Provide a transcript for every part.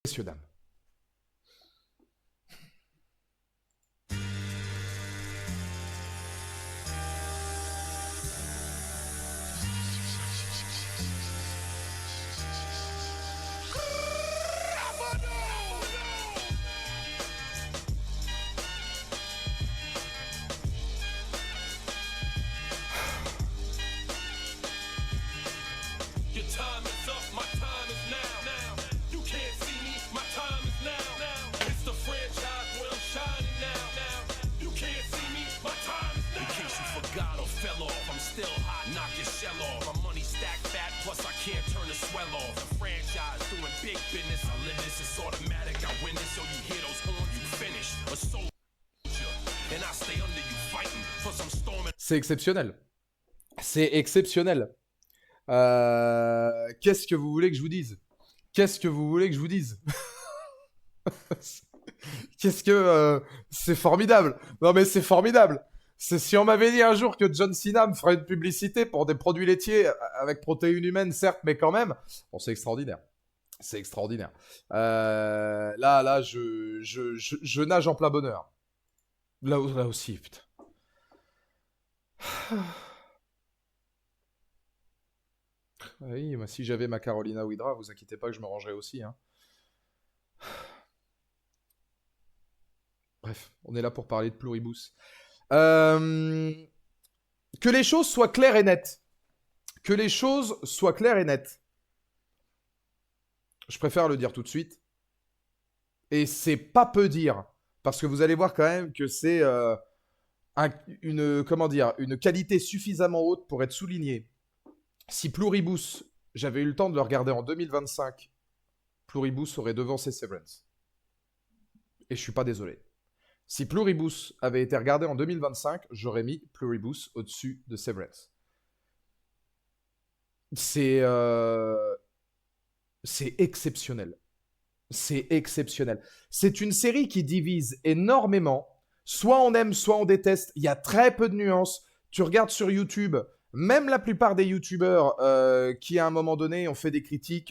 Messieurs, dames. C'est exceptionnel. C'est exceptionnel. Qu'est-ce que vous voulez que je vous dise? Qu'est-ce que vous voulez que je vous dise? Qu'est-ce que... c'est formidable. Non mais c'est formidable. C'est si on m'avait dit un jour que John Cena me ferait une publicité pour des produits laitiers avec protéines humaines, certes, mais quand même, bon, c'est extraordinaire. C'est extraordinaire. Là, je nage en plein bonheur. Là aussi, putain. Oui, moi, si j'avais ma Carolina Widra, vous inquiétez pas que je me rangerais aussi. Hein. Bref, on est là pour parler de Pluribus. Que les choses soient claires et nettes. Que les choses soient claires et nettes. Je préfère le dire tout de suite. Et c'est pas peu dire. Parce que vous allez voir quand même que c'est une qualité suffisamment haute pour être soulignée. Si Pluribus, j'avais eu le temps de le regarder en 2025, Pluribus aurait devancé Severance. Et je suis pas désolé. Si Pluribus avait été regardé en 2025, j'aurais mis Pluribus au-dessus de Severance. C'est exceptionnel. C'est exceptionnel. C'est une série qui divise énormément. Soit on aime, soit on déteste. Il y a très peu de nuances. Tu regardes sur YouTube, même la plupart des YouTubeurs qui, à un moment donné, ont fait des critiques.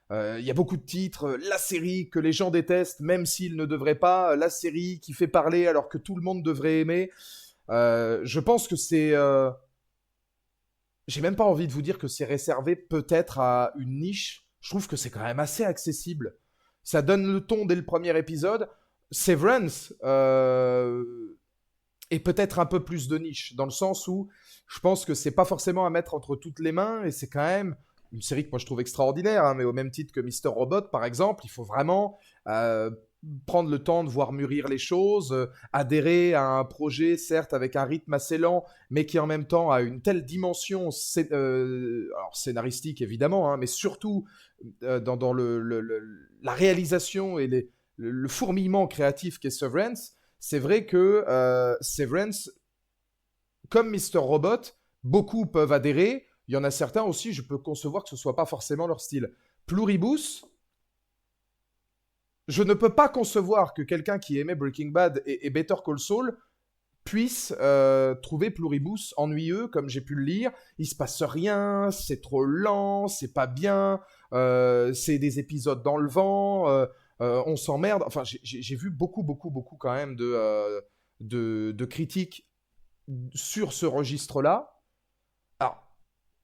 Il y a beaucoup de titres. La série que les gens détestent, même s'ils ne devraient pas. La série qui fait parler alors que tout le monde devrait aimer. Je pense que c'est... J'ai même pas envie de vous dire que c'est réservé peut-être à une niche. Je trouve que c'est quand même assez accessible. Ça donne le ton dès le premier épisode. Severance est peut-être un peu plus de niche, dans le sens où je pense que c'est pas forcément à mettre entre toutes les mains, et c'est quand même une série que moi je trouve extraordinaire, hein, mais au même titre que Mister Robot, par exemple, il faut vraiment prendre le temps de voir mûrir les choses, adhérer à un projet, certes avec un rythme assez lent, mais qui en même temps a une telle dimension alors scénaristique évidemment, hein, mais surtout dans la réalisation et le fourmillement créatif qu'est Severance. C'est vrai que Severance, comme Mister Robot, beaucoup peuvent adhérer. Il y en a certains aussi, je peux concevoir que ce ne soit pas forcément leur style. Pluribus, je ne peux pas concevoir que quelqu'un qui aimait Breaking Bad et Better Call Saul puisse trouver Pluribus ennuyeux, comme j'ai pu le lire. Il se passe rien, c'est trop lent, c'est pas bien, c'est des épisodes dans le vent, on s'emmerde. Enfin, j'ai vu beaucoup quand même de critiques sur ce registre-là. Alors,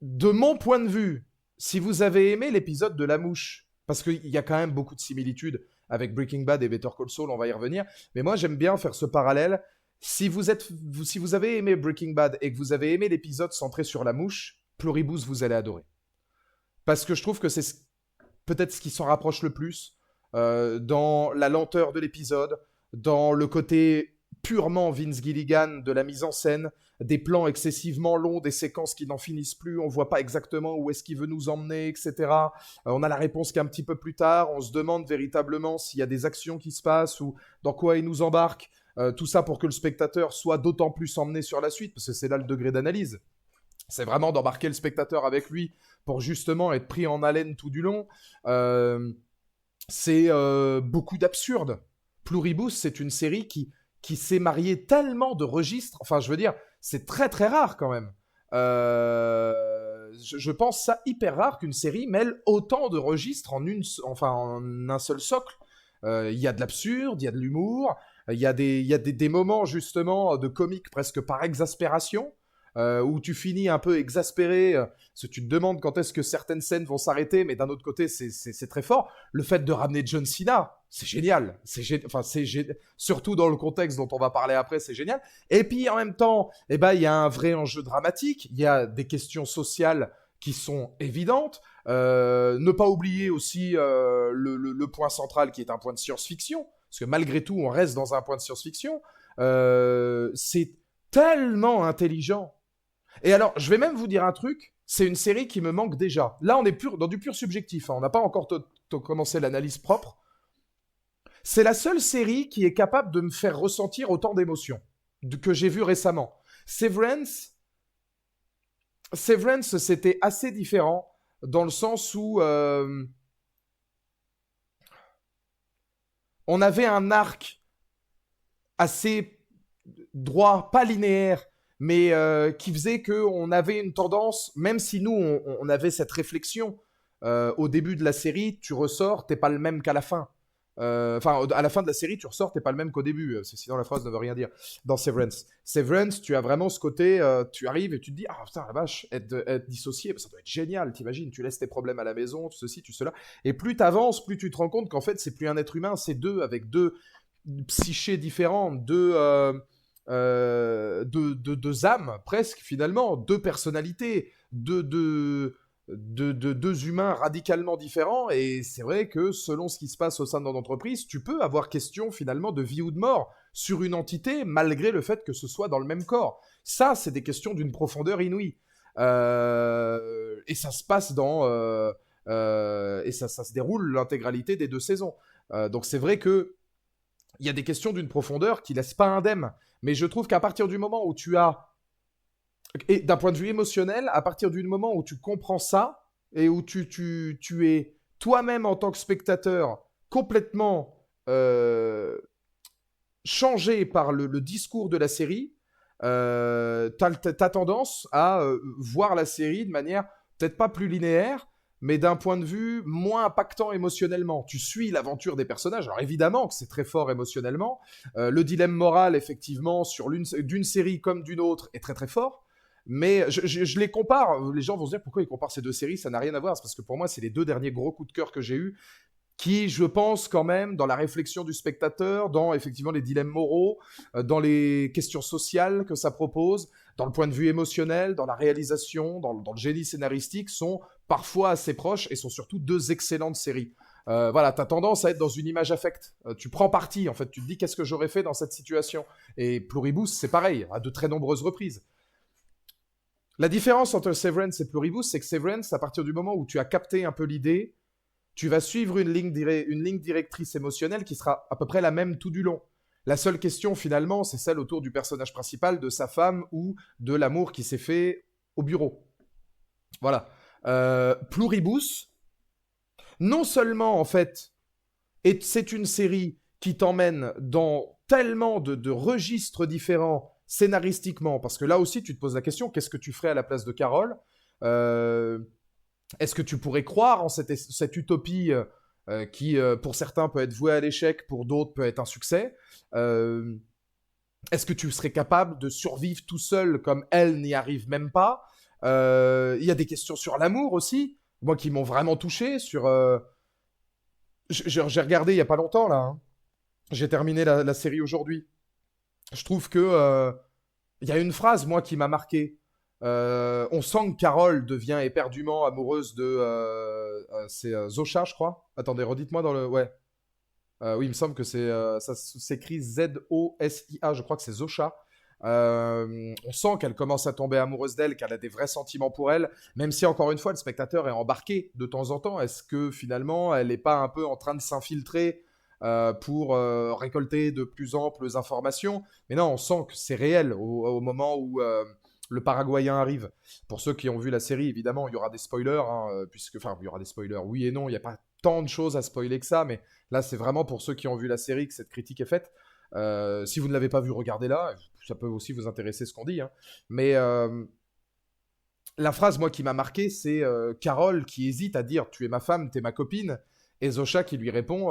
de mon point de vue, si vous avez aimé l'épisode de La Mouche, parce qu'il y a quand même beaucoup de similitudes avec Breaking Bad et Better Call Saul, on va y revenir, mais moi j'aime bien faire ce parallèle. Si vous avez aimé Breaking Bad et que vous avez aimé l'épisode centré sur La Mouche, Pluribus, vous allez adorer. Parce que je trouve que c'est peut-être ce qui s'en rapproche le plus dans la lenteur de l'épisode, dans le côté purement Vince Gilligan de la mise en scène, des plans excessivement longs, des séquences qui n'en finissent plus, on voit pas exactement où est-ce qu'il veut nous emmener, etc. On a la réponse qu'un petit peu plus tard, on se demande véritablement s'il y a des actions qui se passent ou dans quoi il nous embarque. Tout ça pour que le spectateur soit d'autant plus emmené sur la suite, parce que c'est là le degré d'analyse. C'est vraiment d'embarquer le spectateur avec lui pour justement être pris en haleine tout du long. C'est beaucoup d'absurde. Pluribus, c'est une série qui s'est mariée tellement de registres. Enfin, je veux dire, c'est très très rare quand même. je pense ça hyper rare qu'une série mêle autant de registres en un seul socle. Il y a de l'absurde, il y a de l'humour, il y a des moments justement de comique presque par exaspération, où tu finis un peu exaspéré, parce que tu te demandes quand est-ce que certaines scènes vont s'arrêter, mais d'un autre côté, c'est très fort. Le fait de ramener John Cena, c'est génial. Surtout dans le contexte dont on va parler après, c'est génial. Et puis en même temps, eh ben, il y a un vrai enjeu dramatique, il y a des questions sociales qui sont évidentes. Ne pas oublier aussi le point central qui est un point de science-fiction, parce que malgré tout, on reste dans un point de science-fiction. C'est tellement intelligent. Et alors, je vais même vous dire un truc, c'est une série qui me manque déjà. Là, on est dans du pur subjectif, hein. On n'a pas encore commencé l'analyse propre. C'est la seule série qui est capable de me faire ressentir autant d'émotions que j'ai vu récemment. Severance, c'était assez différent dans le sens où on avait un arc assez droit, pas linéaire, mais qui faisait qu'on avait une tendance, même si nous, on avait cette réflexion au début de la série, tu ressors, t'es pas le même qu'à la fin. Enfin, à la fin de la série, tu ressors, t'es pas le même qu'au début. Sinon, la phrase ne veut rien dire. Dans Severance. Severance, tu as vraiment ce côté, tu arrives et tu te dis, ah putain, la vache, être dissocié, ça doit être génial, t'imagines, tu laisses tes problèmes à la maison, tu ceci, tu cela. Et plus t'avances, plus tu te rends compte qu'en fait, c'est plus un être humain, c'est deux, avec deux psychés différentes, deux âmes, presque, finalement, deux personnalités, deux humains radicalement différents. Et c'est vrai que selon ce qui se passe au sein de l'entreprise, tu peux avoir question finalement de vie ou de mort sur une entité, malgré le fait que ce soit dans le même corps. Ça, c'est des questions d'une profondeur inouïe. Et ça se passe et ça se déroule l'intégralité des 2 saisons. Donc c'est vrai que il y a des questions d'une profondeur qui laissent pas indemne. Mais je trouve qu'à partir du moment où tu as, et d'un point de vue émotionnel, à partir du moment où tu comprends ça, et où tu es toi-même en tant que spectateur complètement changé par le discours de la série, t'as tendance à voir la série de manière peut-être pas plus linéaire, mais d'un point de vue moins impactant émotionnellement. Tu suis l'aventure des personnages. Alors évidemment que c'est très fort émotionnellement. Le dilemme moral, effectivement, d'une série comme d'une autre, est très très fort. Mais je les compare. Les gens vont se dire pourquoi ils comparent ces 2 séries. Ça n'a rien à voir. C'est parce que pour moi, c'est les 2 derniers gros coups de cœur que j'ai eus, qui, je pense, quand même, dans la réflexion du spectateur, dans effectivement les dilemmes moraux, dans les questions sociales que ça propose, dans le point de vue émotionnel, dans la réalisation, dans le génie scénaristique, sont parfois assez proches et sont surtout 2 excellentes séries. Voilà, t'as tendance à être dans une image affecte. Tu prends parti, en fait. Tu te dis qu'est-ce que j'aurais fait dans cette situation. Et Pluribus, c'est pareil, à de très nombreuses reprises. La différence entre Severance et Pluribus, c'est que Severance, à partir du moment où tu as capté un peu l'idée, tu vas suivre une ligne directrice émotionnelle qui sera à peu près la même tout du long. La seule question, finalement, c'est celle autour du personnage principal, de sa femme ou de l'amour qui s'est fait au bureau. Voilà. Pluribus, non seulement, en fait, c'est une série qui t'emmène dans tellement de registres différents scénaristiquement, parce que là aussi, tu te poses la question, qu'est-ce que tu ferais à la place de Carole Est-ce que tu pourrais croire en cette utopie qui, pour certains, peut être vouée à l'échec, pour d'autres, peut être un succès Est-ce que tu serais capable de survivre tout seul comme elle n'y arrive même pas Il y a des questions sur l'amour aussi, moi qui m'ont vraiment touché. J'ai regardé il y a pas longtemps là. Hein. J'ai terminé la série aujourd'hui. Je trouve que il y a une phrase moi qui m'a marqué. On sent que Carole devient éperdument amoureuse de c'est Zosha, je crois. Attendez, redites-moi dans le ouais. Oui, il me semble que ça s'écrit Zosia, je crois que c'est Zosha. On sent qu'elle commence à tomber amoureuse d'elle, qu'elle a des vrais sentiments pour elle, même si encore une fois le spectateur est embarqué de temps en temps. Est-ce que finalement elle n'est pas un peu en train de s'infiltrer pour récolter de plus amples informations? Mais non, on sent que c'est réel au moment où le Paraguayen arrive. Pour ceux qui ont vu la série, évidemment, il y aura des spoilers, hein, enfin, il y aura des spoilers, oui et non, il n'y a pas tant de choses à spoiler que ça, mais là, c'est vraiment pour ceux qui ont vu la série que cette critique est faite. Si vous ne l'avez pas vu, regardez-la, ça peut aussi vous intéresser ce qu'on dit, hein. Mais la phrase, moi, qui m'a marqué, c'est Carole qui hésite à dire tu es ma femme, t'es ma copine, et Zosha qui lui répond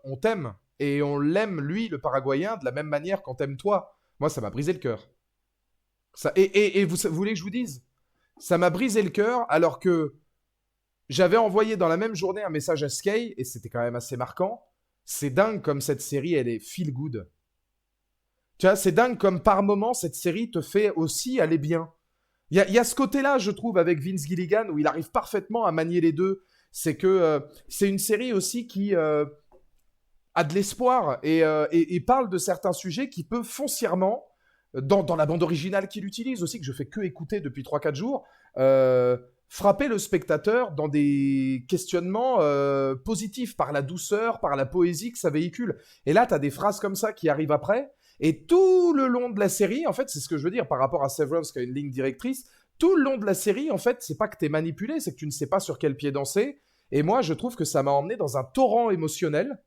on t'aime. Et on l'aime, lui, le Paraguayen, de la même manière qu'on t'aime toi. Moi, ça m'a brisé le cœur. Et vous voulez que je vous dise? Ça m'a brisé le cœur alors que j'avais envoyé dans la même journée un message à Skye, et c'était quand même assez marquant. C'est dingue comme cette série, elle est feel good. Tu vois, c'est dingue comme par moment, cette série te fait aussi aller bien. Il y a ce côté-là, je trouve, avec Vince Gilligan, où il arrive parfaitement à manier les deux. C'est que c'est une série aussi qui a de l'espoir et parle de certains sujets qui peuvent foncièrement, dans la bande originale qu'il utilise aussi, que je fais que écouter depuis 3 4 jours, frapper le spectateur dans des questionnements positifs, par la douceur, par la poésie que ça véhicule. Et là, tu as des phrases comme ça qui arrivent après. Et tout le long de la série, en fait, c'est ce que je veux dire par rapport à Severance qui a une ligne directrice. Tout le long de la série, en fait, c'est pas que t'es manipulé, c'est que tu ne sais pas sur quel pied danser. Et moi, je trouve que ça m'a emmené dans un torrent émotionnel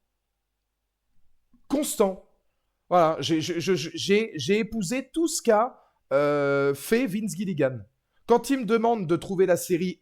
constant. Voilà, j'ai épousé tout ce qu'a fait Vince Gilligan. Quand il me demande de trouver la série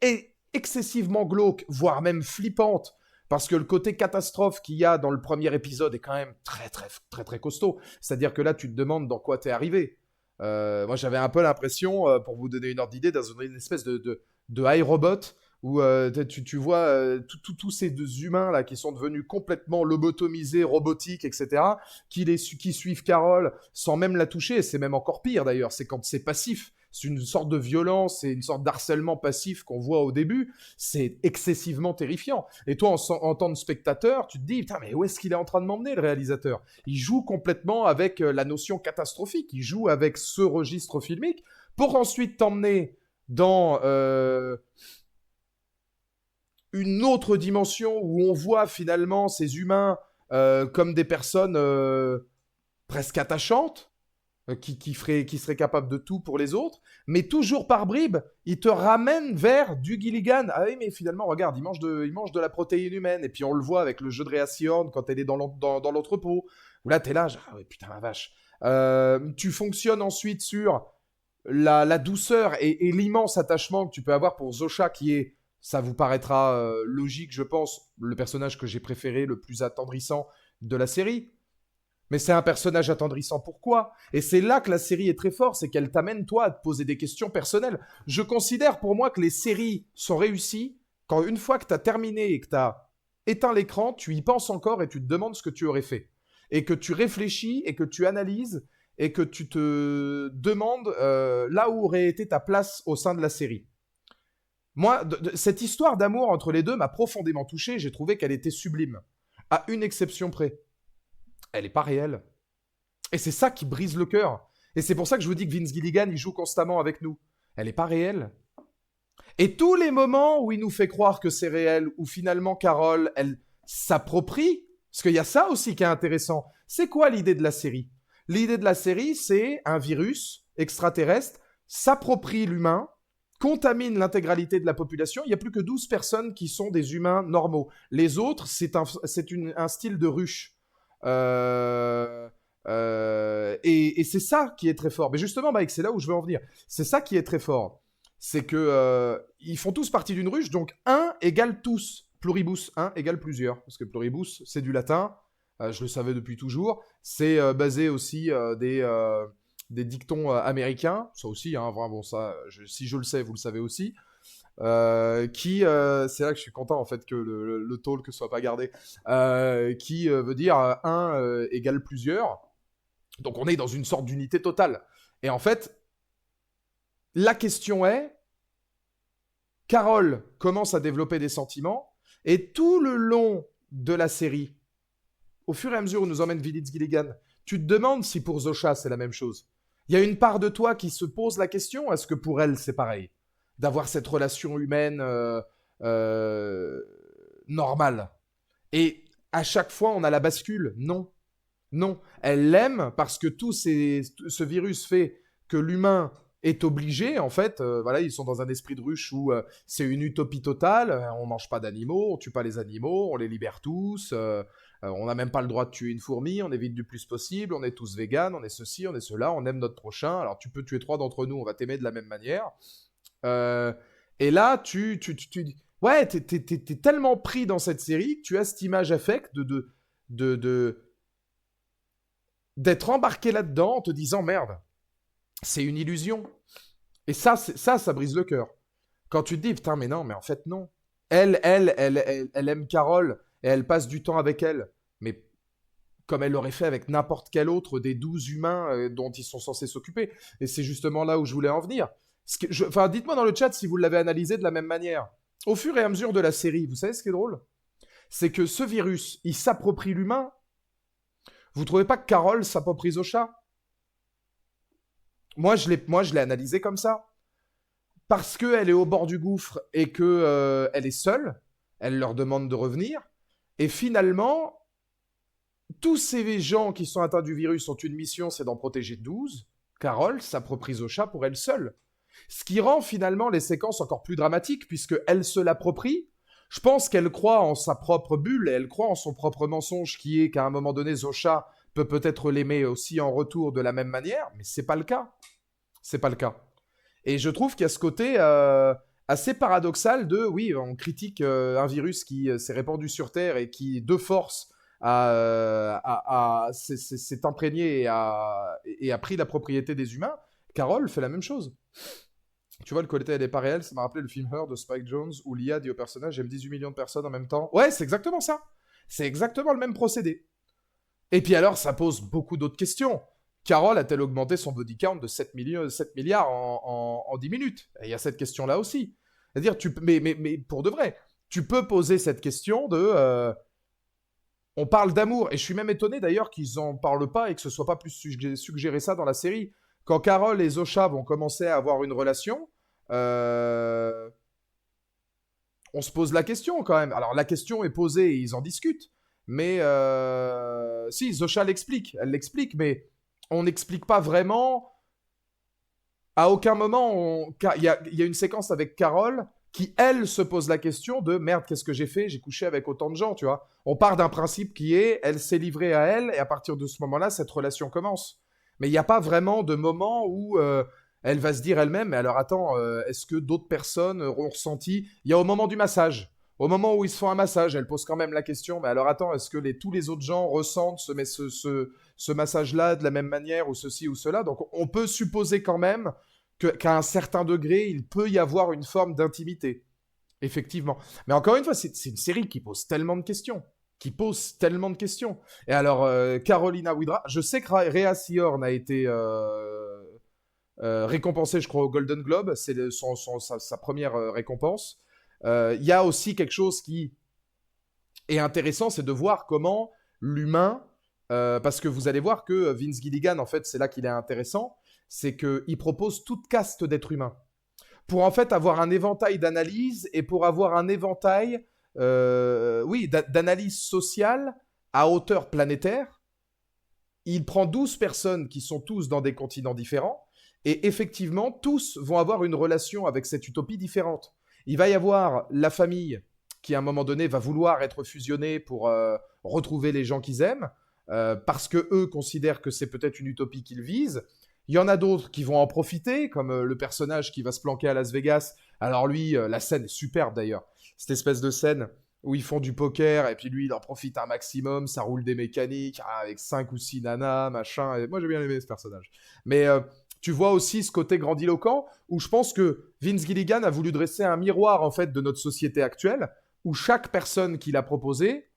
excessivement glauque, voire même flippante, parce que le côté catastrophe qu'il y a dans le premier épisode est quand même très très très très costaud. C'est-à-dire que là, tu te demandes dans quoi t'es arrivé. Moi, j'avais un peu l'impression, pour vous donner une ordre d'idée, dans une espèce de iRobot où tu vois tous ces deux humains là qui sont devenus complètement lobotomisés, robotiques, etc., qui suivent Carole sans même la toucher. Et c'est même encore pire d'ailleurs, c'est quand c'est passif. C'est une sorte de violence et une sorte d'harcèlement passif qu'on voit au début. C'est excessivement terrifiant. Et toi, en tant que spectateur, tu te dis, putain, mais où est-ce qu'il est en train de m'emmener, le réalisateur? Il joue complètement avec la notion catastrophique. Il joue avec ce registre filmique pour ensuite t'emmener dans une autre dimension où on voit finalement ces humains comme des personnes presque attachantes, qui seraient capables de tout pour les autres, mais toujours par bribes, il te ramène vers du Gilligan. Ah oui, mais finalement, regarde, il mange de la protéine humaine, et puis on le voit avec le jeu de Rhea Seehorn quand elle est dans l'entrepôt, où là, t'es là, genre, ah ouais, putain, la vache. Tu fonctionnes ensuite sur la douceur et l'immense attachement que tu peux avoir pour Zosha, qui est, ça vous paraîtra logique, je pense, le personnage que j'ai préféré, le plus attendrissant de la série. Mais c'est un personnage attendrissant. Pourquoi? Et c'est là que la série est très forte, c'est qu'elle t'amène, toi, à te poser des questions personnelles. Je considère pour moi que les séries sont réussies quand, une fois que tu as terminé et que tu as éteint l'écran, tu y penses encore et tu te demandes ce que tu aurais fait. Et que tu réfléchis et que tu analyses et que tu te demandes là où aurait été ta place au sein de la série. Moi, cette histoire d'amour entre les deux m'a profondément touché. J'ai trouvé qu'elle était sublime. À une exception près. Elle n'est pas réelle. Et c'est ça qui brise le cœur. Et c'est pour ça que je vous dis que Vince Gilligan, il joue constamment avec nous. Elle n'est pas réelle. Et tous les moments où il nous fait croire que c'est réel, où finalement Carole, elle s'approprie, parce qu'il y a ça aussi qui est intéressant. C'est quoi l'idée de la série? L'idée de la série, c'est un virus extraterrestre s'approprie l'humain, contamine l'intégralité de la population. Il n'y a plus que 12 personnes qui sont des humains normaux. Les autres, c'est un style de ruche. Et c'est ça qui est très fort. Mais justement, Mike, c'est là où je veux en venir. C'est ça qui est très fort. C'est que ils font tous partie d'une ruche, donc un égale tous. Pluribus, un égale plusieurs. Parce que pluribus, c'est du latin. Je le savais depuis toujours. C'est basé aussi des dictons américains. Ça aussi, hein, vraiment, ça, si je le sais, vous le savez aussi. C'est là que je suis content en fait que le talk soit pas gardé, qui veut dire un égale plusieurs. Donc on est dans une sorte d'unité totale. Et en fait, la question est, Carole commence à développer des sentiments, et tout le long de la série, au fur et à mesure où nous emmène Vince Gilligan, tu te demandes si pour Zosha c'est la même chose. Il y a une part de toi qui se pose la question, est-ce que pour elle c'est pareil? D'avoir cette relation humaine euh, normale. Et à chaque fois, on a la bascule. Non. Non. Elle l'aime parce que ce virus fait que l'humain est obligé, en fait, voilà, ils sont dans un esprit de ruche où c'est une utopie totale, on mange pas d'animaux, on tue pas les animaux, on les libère tous, on n'a même pas le droit de tuer une fourmi, on évite du plus possible, on est tous véganes, on est ceci, on est cela, on aime notre prochain, alors tu peux tuer 3 d'entre nous, on va t'aimer de la même manière. Euh, et là, ouais, t'es tellement pris dans cette série que tu as cette image affecte de, de- d'être embarqué là-dedans en te disant merde, c'est une illusion. Et ça brise le cœur. Quand tu te dis putain, mais non, mais en fait, non. Elle aime Carole et elle passe du temps avec elle. Mais comme elle l'aurait fait avec n'importe quel autre des 12 humains dont ils sont censés s'occuper. Et c'est justement là où je voulais en venir. Enfin, dites-moi dans le chat si vous l'avez analysé de la même manière. Au fur et à mesure de la série, vous savez ce qui est drôle? C'est que ce virus, il s'approprie l'humain. Vous trouvez pas que Carole s'approprie Zosha? Moi, je l'ai analysé comme ça. Parce qu'elle est au bord du gouffre et que elle est seule, elle leur demande de revenir. Et finalement, tous ces gens qui sont atteints du virus ont une mission, c'est d'en protéger 12. Carole s'approprie Zosha pour elle seule. Ce qui rend finalement les séquences encore plus dramatiques, puisque elle se l'approprie. Je pense qu'elle croit en sa propre bulle, et elle croit en son propre mensonge, qui est qu'à un moment donné, Zosha peut peut-être l'aimer aussi en retour de la même manière, mais c'est pas le cas. C'est pas le cas. Et je trouve qu'il y a ce côté assez paradoxal de, oui, on critique un virus qui s'est répandu sur Terre et qui, de force, s'est imprégné et a pris la propriété des humains. Carole fait la même chose. Tu vois, le côté elle est pas réelle, ça m'a rappelé le film Her de Spike Jonze où l'IA dit au personnage j'aime 18 millions de personnes en même temps. Ouais, c'est exactement ça. C'est exactement le même procédé. Et puis alors, ça pose beaucoup d'autres questions. Carole a-t-elle augmenté son body count de 7 milliards en 10 minutes? Et il y a cette question-là aussi. C'est-à-dire, mais pour de vrai, tu peux poser cette question de... on parle d'amour, et je suis même étonné d'ailleurs qu'ils en parlent pas et que ce soit pas plus suggéré ça dans la série. Quand Carole et Zosha vont commencer à avoir une relation, euh, on se pose la question quand même. Alors la question est posée et ils en discutent. Mais si, Zosha l'explique, elle l'explique, mais on n'explique pas vraiment. À aucun moment, il y a une séquence avec Carole qui, elle, se pose la question de merde, qu'est-ce que j'ai fait? J'ai couché avec autant de gens, tu vois. On part d'un principe qui est, elle s'est livrée à elle, et à partir de ce moment-là, cette relation commence. Mais il n'y a pas vraiment de moment où elle va se dire elle-même, mais alors attends, est-ce que d'autres personnes auront ressenti? Il y a au moment du massage. Au moment où ils se font un massage, elle pose quand même la question, mais alors attends, est-ce que tous les autres gens ressentent ce massage-là de la même manière ou ceci ou cela? Donc on peut supposer quand même qu'à un certain degré, il peut y avoir une forme d'intimité. Effectivement. Mais encore une fois, c'est une série qui pose tellement de questions. Qui pose tellement de questions. Et alors, Carolina Widra, je sais que Rhea Seehorn a été récompensée, je crois, au Golden Globe. C'est sa première récompense. Il y a aussi quelque chose qui est intéressant, c'est de voir comment l'humain, parce que vous allez voir que Vince Gilligan, en fait, c'est là qu'il est intéressant, c'est qu'il propose toute caste d'êtres humains pour en fait avoir un éventail d'analyses et pour avoir un éventail, oui, d'analyse sociale à hauteur planétaire. Il prend 12 personnes qui sont tous dans des continents différents et effectivement, tous vont avoir une relation avec cette utopie différente. Il va y avoir la famille qui, à un moment donné, va vouloir être fusionnée pour retrouver les gens qu'ils aiment, parce que eux considèrent que c'est peut-être une utopie qu'ils visent. Il y en a d'autres qui vont en profiter, comme le personnage qui va se planquer à Las Vegas. Alors lui, la scène est superbe d'ailleurs. Cette espèce de scène où ils font du poker et puis lui, il en profite un maximum, ça roule des mécaniques avec 5 ou 6 nanas, machin. Et moi, j'ai bien aimé ce personnage. Mais tu vois aussi ce côté grandiloquent où je pense que Vince Gilligan a voulu dresser un miroir en fait de notre société actuelle où chaque personne qu'il a proposée,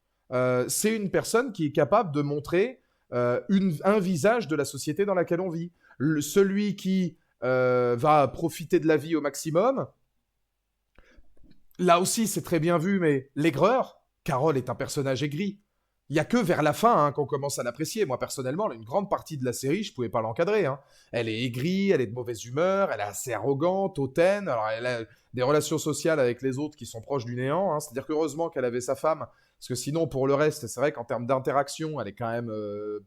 c'est une personne qui est capable de montrer un visage de la société dans laquelle on vit. Celui qui va profiter de la vie au maximum. Là aussi, c'est très bien vu, mais l'aigreur, Carole est un personnage aigri. Il n'y a que vers la fin qu'on commence à l'apprécier. Moi, personnellement, une grande partie de la série, je ne pouvais pas l'encadrer. Elle est aigrie, elle est de mauvaise humeur, elle est assez arrogante, hautaine. Alors, elle a des relations sociales avec les autres qui sont proches du néant. C'est-à-dire qu'heureusement qu'elle avait sa femme, parce que sinon, pour le reste, c'est vrai qu'en termes d'interaction, elle est quand même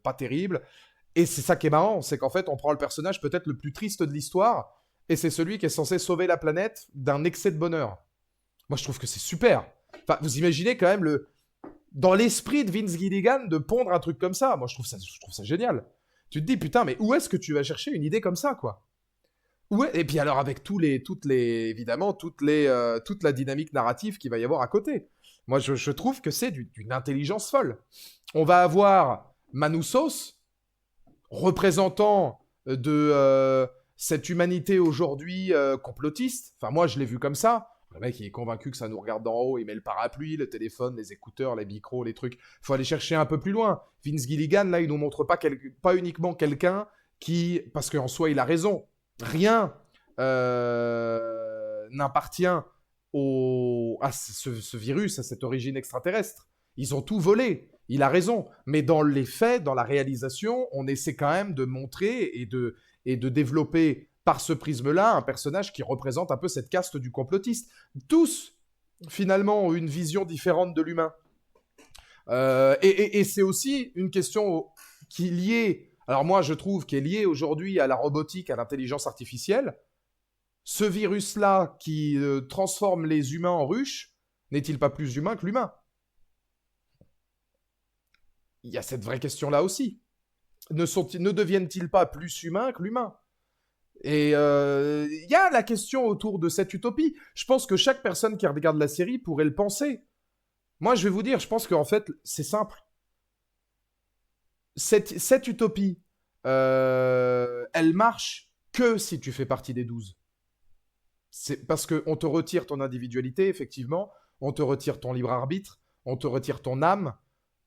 pas terrible. Et c'est ça qui est marrant, c'est qu'en fait, on prend le personnage peut-être le plus triste de l'histoire, et c'est celui qui est censé sauver la planète d'un excès de bonheur. Moi, je trouve que c'est super. Enfin, vous imaginez quand même dans l'esprit de Vince Gilligan de pondre un truc comme ça. Moi, je trouve ça génial. Tu te dis, putain, mais où est-ce que tu vas chercher une idée comme ça, quoi? Ouais, et puis alors avec évidemment, toute la dynamique narrative qu'il va y avoir à côté. Moi, je trouve que c'est d'une intelligence folle. On va avoir Manousos, représentant de cette humanité aujourd'hui complotiste. Enfin, moi, je l'ai vu comme ça. Le mec, il est convaincu que ça nous regarde d'en haut. Il met le parapluie, le téléphone, les écouteurs, les micros, les trucs. Faut aller chercher un peu plus loin. Vince Gilligan, là, il nous montre pas uniquement quelqu'un qui... Parce qu'en soi, il a raison. Rien n'appartient à ce virus, à cette origine extraterrestre. Ils ont tout volé. Il a raison. Mais dans les faits, dans la réalisation, on essaie quand même de montrer et de développer par ce prisme-là un personnage qui représente un peu cette caste du complotiste. Tous, finalement, ont une vision différente de l'humain. Et c'est aussi une question qui est liée, alors moi je trouve, qui est liée aujourd'hui à la robotique, à l'intelligence artificielle. Ce virus-là qui transforme les humains en ruches, n'est-il pas plus humain que l'humain? Il y a cette vraie question-là aussi. Ne deviennent-ils pas plus humains que l'humain? Et il y a la question autour de cette utopie. Je pense que chaque personne qui regarde la série pourrait le penser. Moi, je vais vous dire, je pense qu'en fait, c'est simple. Cette utopie, elle marche que si tu fais partie des 12. C'est parce qu'on te retire ton individualité, effectivement, on te retire ton libre arbitre, on te retire ton âme.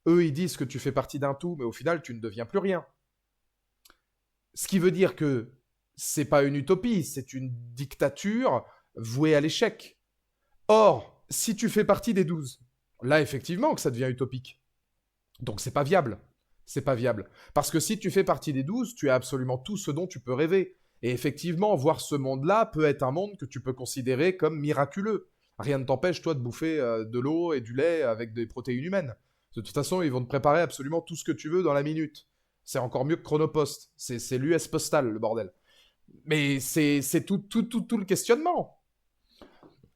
Eux, ils disent que tu fais partie d'un tout, mais au final, tu ne deviens plus rien. Ce qui veut dire que c'est pas une utopie, c'est une dictature vouée à l'échec. Or, si tu fais partie des 12, là, effectivement, que ça devient utopique. Donc, c'est pas viable. C'est pas viable. Parce que si tu fais partie des 12, tu as absolument tout ce dont tu peux rêver. Et effectivement, voir ce monde-là peut être un monde que tu peux considérer comme miraculeux. Rien ne t'empêche, toi, de bouffer de l'eau et du lait avec des protéines humaines. De toute façon, ils vont te préparer absolument tout ce que tu veux dans la minute. C'est encore mieux que Chronopost. C'est l'US postal, le bordel. Mais c'est tout le questionnement.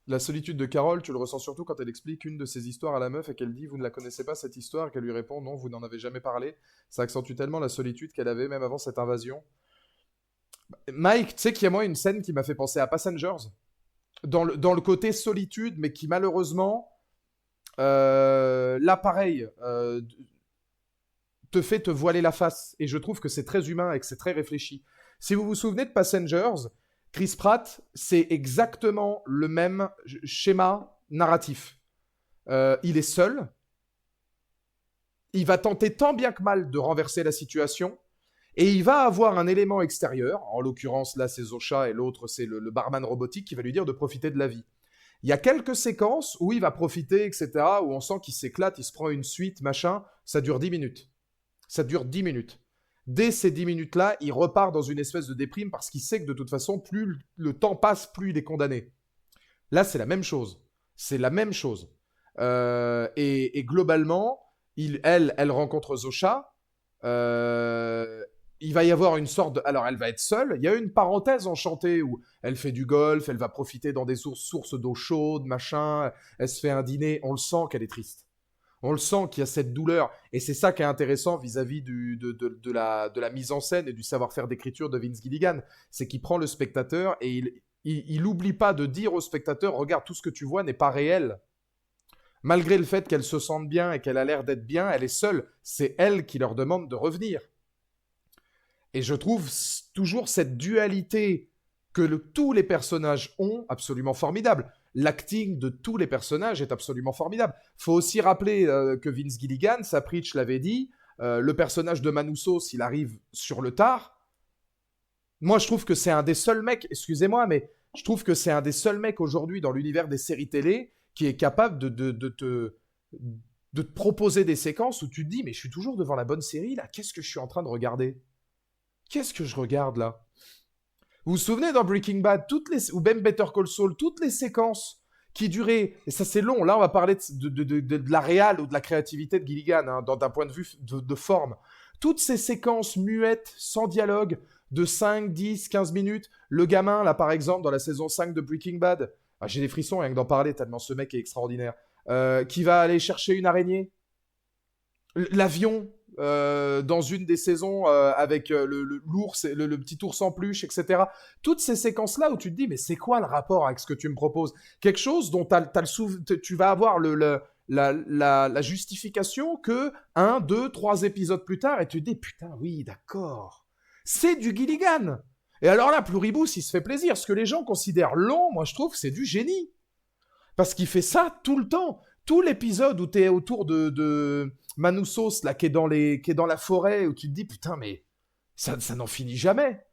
La solitude de Carole, tu le ressens surtout quand elle explique une de ses histoires à la meuf et qu'elle dit vous ne la connaissez pas cette histoire, et qu'elle lui répond non, vous n'en avez jamais parlé. Ça accentue tellement la solitude qu'elle avait même avant cette invasion. Mike, tu sais qu'il y a moi une scène qui m'a fait penser à Passengers, dans le côté solitude, mais qui malheureusement, là pareil, te fait te voiler la face. Et je trouve que c'est très humain et que c'est très réfléchi. Si vous vous souvenez de Passengers, Chris Pratt, c'est exactement le même schéma narratif. Il est seul. Il va tenter tant bien que mal de renverser la situation. Et il va avoir un élément extérieur. En l'occurrence, là, c'est Zosha et l'autre, c'est le barman robotique qui va lui dire de profiter de la vie. Il y a quelques séquences où il va profiter, etc., où on sent qu'il s'éclate, il se prend une suite, machin. Ça dure 10 minutes. Ça dure 10 minutes. Dès ces 10 minutes-là, il repart dans une espèce de déprime parce qu'il sait que de toute façon, plus le temps passe, plus il est condamné. Là, c'est la même chose. C'est la même chose. Et globalement, elle rencontre Zosha. Il va y avoir une sorte de... Alors, elle va être seule. Il y a une parenthèse enchantée où elle fait du golf, elle va profiter dans des sources d'eau chaude, machin. Elle se fait un dîner. On le sent qu'elle est triste. On le sent qu'il y a cette douleur. Et c'est ça qui est intéressant vis-à-vis de la mise en scène et du savoir-faire d'écriture de Vince Gilligan. C'est qu'il prend le spectateur et il n'oublie pas de dire au spectateur, regarde, tout ce que tu vois n'est pas réel. Malgré le fait qu'elle se sente bien et qu'elle a l'air d'être bien, elle est seule. C'est elle qui leur demande de revenir. Et je trouve toujours cette dualité que tous les personnages ont absolument formidable. L'acting de tous les personnages est absolument formidable. Faut aussi rappeler que Vince Gilligan, Sapritch l'avait dit, le personnage de Manousos, il arrive sur le tard. Moi, je trouve que c'est un des seuls mecs, excusez-moi, mais je trouve que c'est un des seuls mecs aujourd'hui dans l'univers des séries télé qui est capable de te proposer des séquences où tu te dis, mais je suis toujours devant la bonne série, là, qu'est-ce que je suis en train de regarder? Qu'est-ce que je regarde, là? Vous vous souvenez dans Breaking Bad, ou même Better Call Saul, toutes les séquences qui duraient, et ça c'est long, là on va parler de la réal ou de la créativité de Gilligan, hein, d'un point de vue de forme. Toutes ces séquences muettes, sans dialogue, de 5, 10, 15 minutes. Le gamin, là par exemple, dans la saison 5 de Breaking Bad, j'ai des frissons rien que d'en parler, tellement ce mec est extraordinaire, qui va aller chercher une araignée. L'avion, dans une des saisons avec l'ours, le petit ours en peluche, etc. Toutes ces séquences-là où tu te dis, mais c'est quoi le rapport avec ce que tu me proposes? Quelque chose dont tu vas avoir la justification que 1, 2, 3 épisodes plus tard, et tu te dis, putain, oui, d'accord. C'est du Gilligan. Et alors là, Pluribus, il se fait plaisir. Ce que les gens considèrent long, moi je trouve que c'est du génie. Parce qu'il fait ça tout le temps. Tout l'épisode où t'es autour de Manousos, là, qui est dans la forêt, où tu te dis, putain, mais ça n'en finit jamais.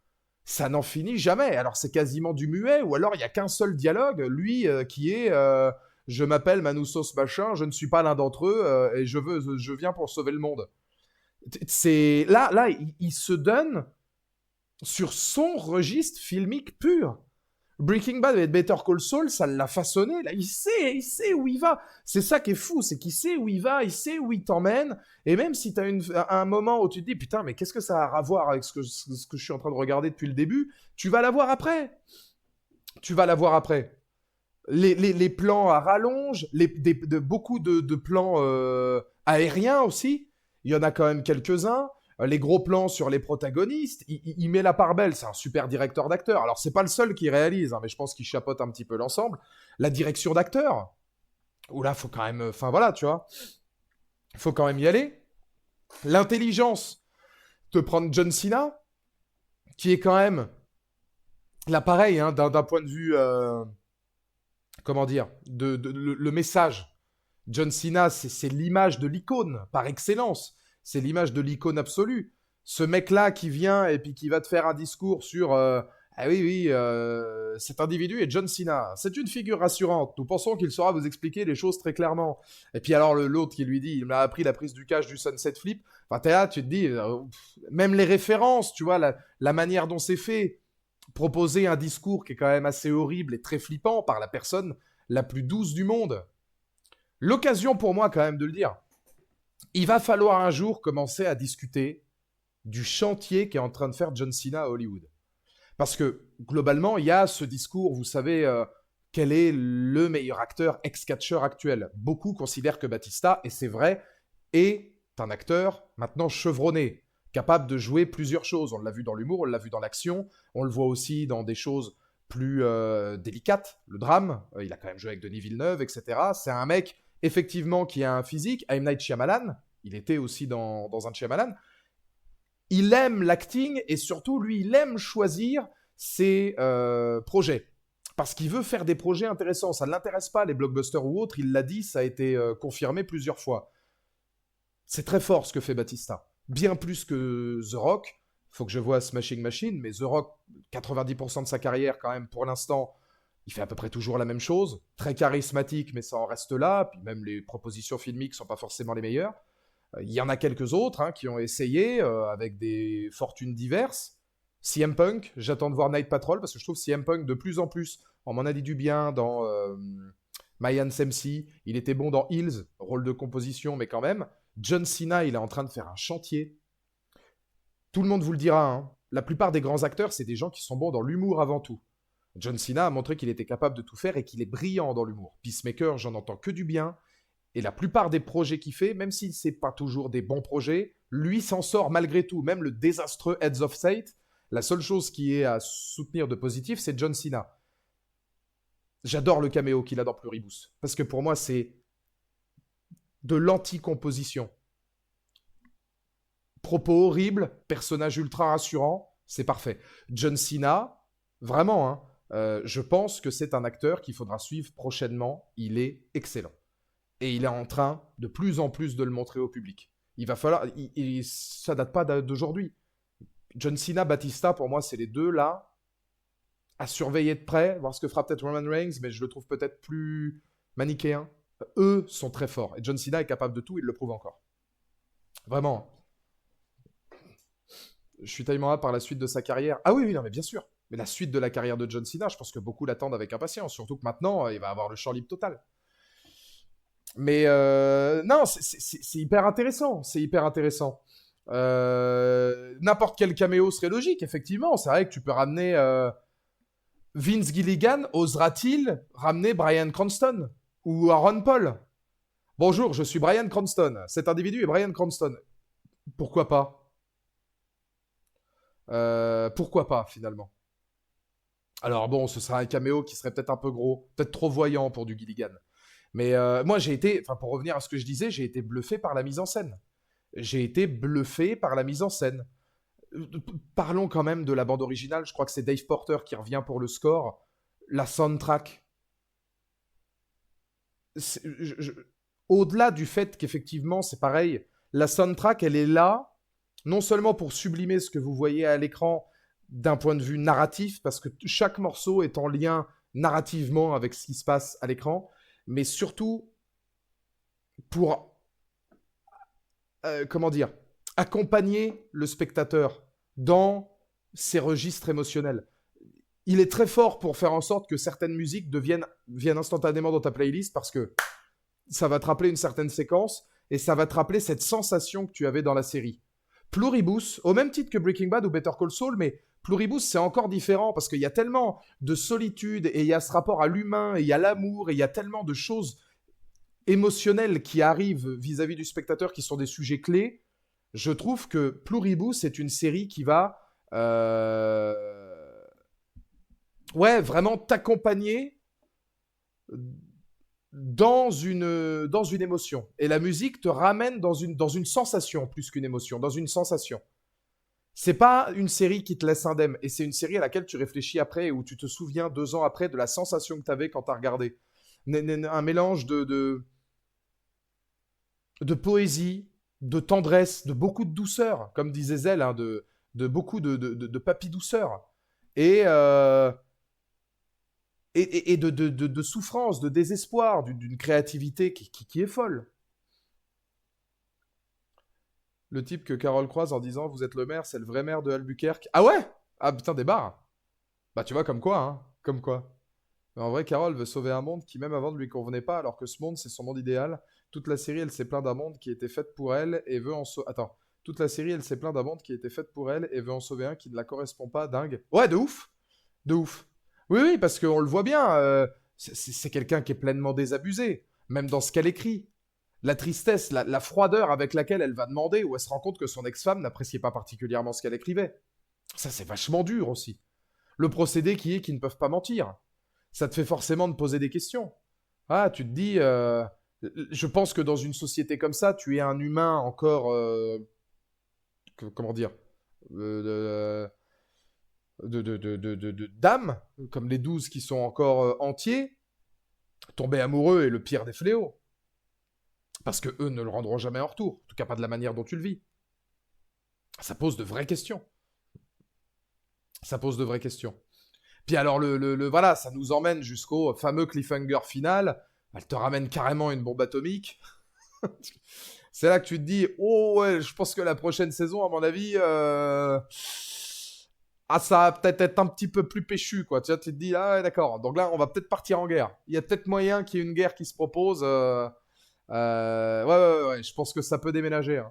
Ça n'en finit jamais. Alors c'est quasiment du muet, ou alors il n'y a qu'un seul dialogue, lui qui est je m'appelle Manousos machin, je ne suis pas l'un d'entre eux, et je viens pour sauver le monde. C'est là, il se donne sur son registre filmique pur. Breaking Bad et Better Call Saul, ça l'a façonné. Là, il sait où il va. C'est ça qui est fou, c'est qu'il sait où il va, il sait où il t'emmène. Et même si t'as un moment où tu te dis, putain, mais qu'est-ce que ça a à voir avec ce que je suis en train de regarder depuis le début, tu vas la voir après. Tu vas la voir après. Les plans à rallonge, beaucoup de plans aériens aussi. Il y en a quand même quelques-uns. Les gros plans sur les protagonistes, il met la part belle, c'est un super directeur d'acteur. Alors c'est pas le seul qui réalise, hein, mais je pense qu'il chapeaute un petit peu l'ensemble. La direction d'acteur, où là faut quand même, enfin voilà, tu vois, faut quand même y aller. L'intelligence, te prendre John Cena, qui est quand même, là pareil, hein, d'un point de vue, comment dire, le message. John Cena, c'est l'image de l'icône par excellence. C'est l'image de l'icône absolue. Ce mec-là qui vient et puis qui va te faire un discours sur ah oui, cet individu est John Cena. C'est une figure rassurante. Nous pensons qu'il saura vous expliquer les choses très clairement. Et puis alors l'autre qui lui dit, il m'a appris la prise du cache du Sunset Flip. Enfin, t'es là, tu te dis, même les références, tu vois, la manière dont c'est fait, proposer un discours qui est quand même assez horrible et très flippant par la personne la plus douce du monde. L'occasion pour moi quand même de le dire. Il va falloir un jour commencer à discuter du chantier qu'est en train de faire John Cena à Hollywood. Parce que, globalement, il y a ce discours, vous savez, quel est le meilleur acteur ex-catcheur actuel. Beaucoup considèrent que Batista, et c'est vrai, est un acteur maintenant chevronné, capable de jouer plusieurs choses. On l'a vu dans l'humour, on l'a vu dans l'action, on le voit aussi dans des choses plus délicates, le drame. Il a quand même joué avec Denis Villeneuve, etc. C'est un mec effectivement, qui a un physique, M. Night Shyamalan, il était aussi dans un Shyamalan, il aime l'acting et surtout, lui, il aime choisir ses projets. Parce qu'il veut faire des projets intéressants. Ça ne l'intéresse pas, les blockbusters ou autres, il l'a dit, ça a été confirmé plusieurs fois. C'est très fort ce que fait Batista. Bien plus que The Rock. Faut que je vois Smashing Machine, mais The Rock, 90% de sa carrière, quand même, pour l'instant, il fait à peu près toujours la même chose, très charismatique, mais ça en reste là, puis même les propositions filmiques sont pas forcément les meilleures. Il y en a quelques autres hein, qui ont essayé, avec des fortunes diverses. CM Punk, j'attends de voir Night Patrol, parce que je trouve CM Punk de plus en plus, on m'en a dit du bien dans Mayan MC, il était bon dans Hills, rôle de composition, mais quand même. John Cena, il est en train de faire un chantier. Tout le monde vous le dira, hein. La plupart des grands acteurs, c'est des gens qui sont bons dans l'humour avant tout. John Cena a montré qu'il était capable de tout faire et qu'il est brillant dans l'humour. Peacemaker, j'en entends que du bien. Et la plupart des projets qu'il fait, même si c'est pas toujours des bons projets, lui s'en sort malgré tout. Même le désastreux Heads of State, la seule chose qui est à soutenir de positif, c'est John Cena. J'adore le caméo qu'il a dans Pluribus. Parce que pour moi, c'est de l'anti-composition. Propos horribles, personnage ultra rassurant, c'est parfait. John Cena, vraiment, hein, je pense que c'est un acteur qu'il faudra suivre prochainement. Il est excellent. Et il est en train de plus en plus de le montrer au public. Il va falloir... ça date pas d'aujourd'hui. John Cena, Batista, pour moi, c'est les deux là à surveiller de près, voir ce que fera peut-être Roman Reigns, mais je le trouve peut-être plus manichéen. Eux sont très forts. Et John Cena est capable de tout, il le prouve encore. Vraiment. Je suis tellement hâte par la suite de sa carrière. Ah oui, non, mais bien sûr. Mais la suite de la carrière de John Cena, je pense que beaucoup l'attendent avec impatience. Surtout que maintenant, il va avoir le champ libre total. Mais non, c'est hyper intéressant. C'est hyper intéressant. N'importe quel caméo serait logique, effectivement. C'est vrai que tu peux ramener... Vince Gilligan osera-t-il ramener Bryan Cranston ou Aaron Paul? Bonjour, je suis Bryan Cranston. Cet individu est Bryan Cranston. Pourquoi pas? Pourquoi pas, finalement? Alors bon, ce sera un caméo qui serait peut-être un peu gros, peut-être trop voyant pour du Gilligan. Mais moi, j'ai été, enfin, pour revenir à ce que je disais, j'ai été bluffé par la mise en scène. J'ai été bluffé par la mise en scène. Euh, Parlons quand même de la bande originale. Je crois que c'est Dave Porter qui revient pour le score. La soundtrack. Au-delà du fait qu'effectivement, c'est pareil, la soundtrack, elle est là, non seulement pour sublimer ce que vous voyez à l'écran d'un point de vue narratif, parce que chaque morceau est en lien narrativement avec ce qui se passe à l'écran, mais surtout pour, comment dire, accompagner le spectateur dans ses registres émotionnels. Il est très fort pour faire en sorte que certaines musiques viennent instantanément dans ta playlist parce que ça va te rappeler une certaine séquence et ça va te rappeler cette sensation que tu avais dans la série. Pluribus, au même titre que Breaking Bad ou Better Call Saul, mais Pluribus, c'est encore différent parce qu'il y a tellement de solitude et il y a ce rapport à l'humain et il y a l'amour et il y a tellement de choses émotionnelles qui arrivent vis-à-vis du spectateur qui sont des sujets clés. Je trouve que Pluribus est une série qui va ouais, vraiment t'accompagner dans une émotion. Et la musique te ramène dans une sensation plus qu'une émotion, dans une sensation. C'est pas une série qui te laisse indemne, et c'est une série à laquelle tu réfléchis après, où tu te souviens 2 ans après de la sensation que tu avais quand tu as regardé. Un mélange de poésie, de tendresse, de beaucoup de douceur, comme disait Zell, hein, de beaucoup de papy douceur. Et, et de souffrance, de désespoir, d'une créativité qui est folle. Le type que Carole croise en disant vous êtes le maire, c'est le vrai maire de Albuquerque. Ah ouais. Ah putain, des barres. Bah tu vois, comme quoi, hein. Comme quoi. Mais en vrai, Carole veut sauver un monde qui, même avant, ne lui convenait pas, alors que ce monde, c'est son monde idéal. Toute la série, elle s'est plaint d'un monde qui était fait pour elle et veut en sauver. Attends. Toute la série, elle s'est plaint d'un monde qui était fait pour elle et veut en sauver un qui ne la correspond pas. Dingue. Ouais, de ouf. De ouf. Oui, oui, parce qu'on le voit bien. C'est quelqu'un qui est pleinement désabusé, même dans ce qu'elle écrit. La tristesse, la froideur avec laquelle elle va demander, où elle se rend compte que son ex-femme n'appréciait pas particulièrement ce qu'elle écrivait. Ça, c'est vachement dur aussi. Le procédé qui est qu'ils ne peuvent pas mentir. Ça te fait forcément te poser des questions. Ah, tu te dis, je pense que dans une société comme ça, tu es un humain encore, comment dire, euh, d'âme, comme les 12 qui sont encore entiers. Tomber amoureux est le pire des fléaux. Parce que eux ne le rendront jamais en retour. En tout cas, pas de la manière dont tu le vis. Ça pose de vraies questions. Ça pose de vraies questions. Puis alors, voilà, ça nous emmène jusqu'au fameux cliffhanger final. Elle te ramène carrément une bombe atomique. C'est là que tu te dis, oh ouais, je pense que la prochaine saison, à mon avis, ah, ça va peut-être être un petit peu plus péchu, quoi. Tu vois, tu te dis, ah ouais, d'accord. Donc là, on va peut-être partir en guerre. Il y a peut-être moyen qu'il y ait une guerre qui se propose. Ouais, je pense que ça peut déménager, hein.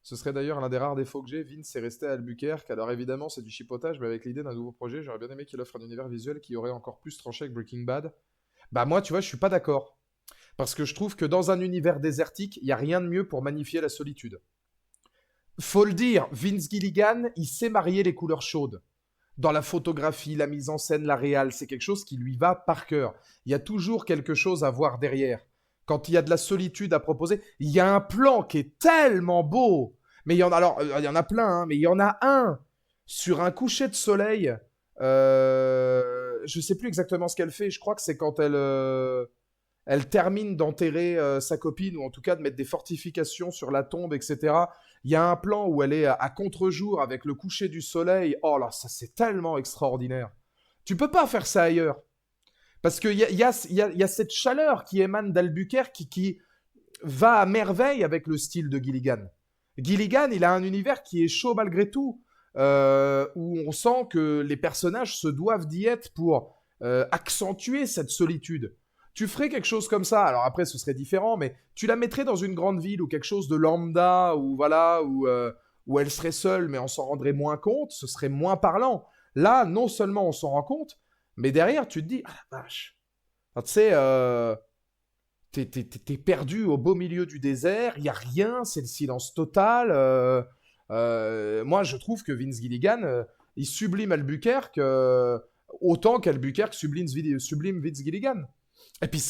Ce serait d'ailleurs l'un des rares défauts que j'ai. Vince est resté à Albuquerque. Alors évidemment, c'est du chipotage, mais avec l'idée d'un nouveau projet, j'aurais bien aimé qu'il offre un univers visuel qui aurait encore plus tranché avec Breaking Bad. Bah moi, tu vois, je suis pas d'accord. Parce que je trouve que dans un univers désertique, il y a rien de mieux pour magnifier la solitude. Faut le dire, Vince Gilligan, il sait marier les couleurs chaudes. Dans la photographie, la mise en scène, la réal, c'est quelque chose qui lui va par cœur. Il y a toujours quelque chose à voir derrière. Quand il y a de la solitude à proposer, il y a un plan qui est tellement beau. Mais il y en a, alors, il y en a plein, hein, mais il y en a un sur un coucher de soleil. Je sais plus exactement ce qu'elle fait. Je crois que c'est quand elle termine d'enterrer sa copine, ou en tout cas de mettre des fortifications sur la tombe, etc. Il y a un plan où elle est à contre-jour avec le coucher du soleil. Oh là, ça c'est tellement extraordinaire. Tu peux pas faire ça ailleurs. Parce qu'il y a cette chaleur qui émane d'Albuquerque qui va à merveille avec le style de Gilligan. Gilligan, il a un univers qui est chaud malgré tout, où on sent que les personnages se doivent d'y être pour accentuer cette solitude. Tu ferais quelque chose comme ça, alors après ce serait différent, mais tu la mettrais dans une grande ville ou quelque chose de lambda, ou voilà, où elle serait seule, mais on s'en rendrait moins compte, ce serait moins parlant. Là, non seulement on s'en rend compte, mais derrière tu te dis, ah la vache. Enfin, tu sais, t'es perdu au beau milieu du désert, il y a rien, c'est le silence total. Moi, je trouve que Vince Gilligan, il sublime Albuquerque autant qu'Albuquerque sublime Vince Gilligan. Et puis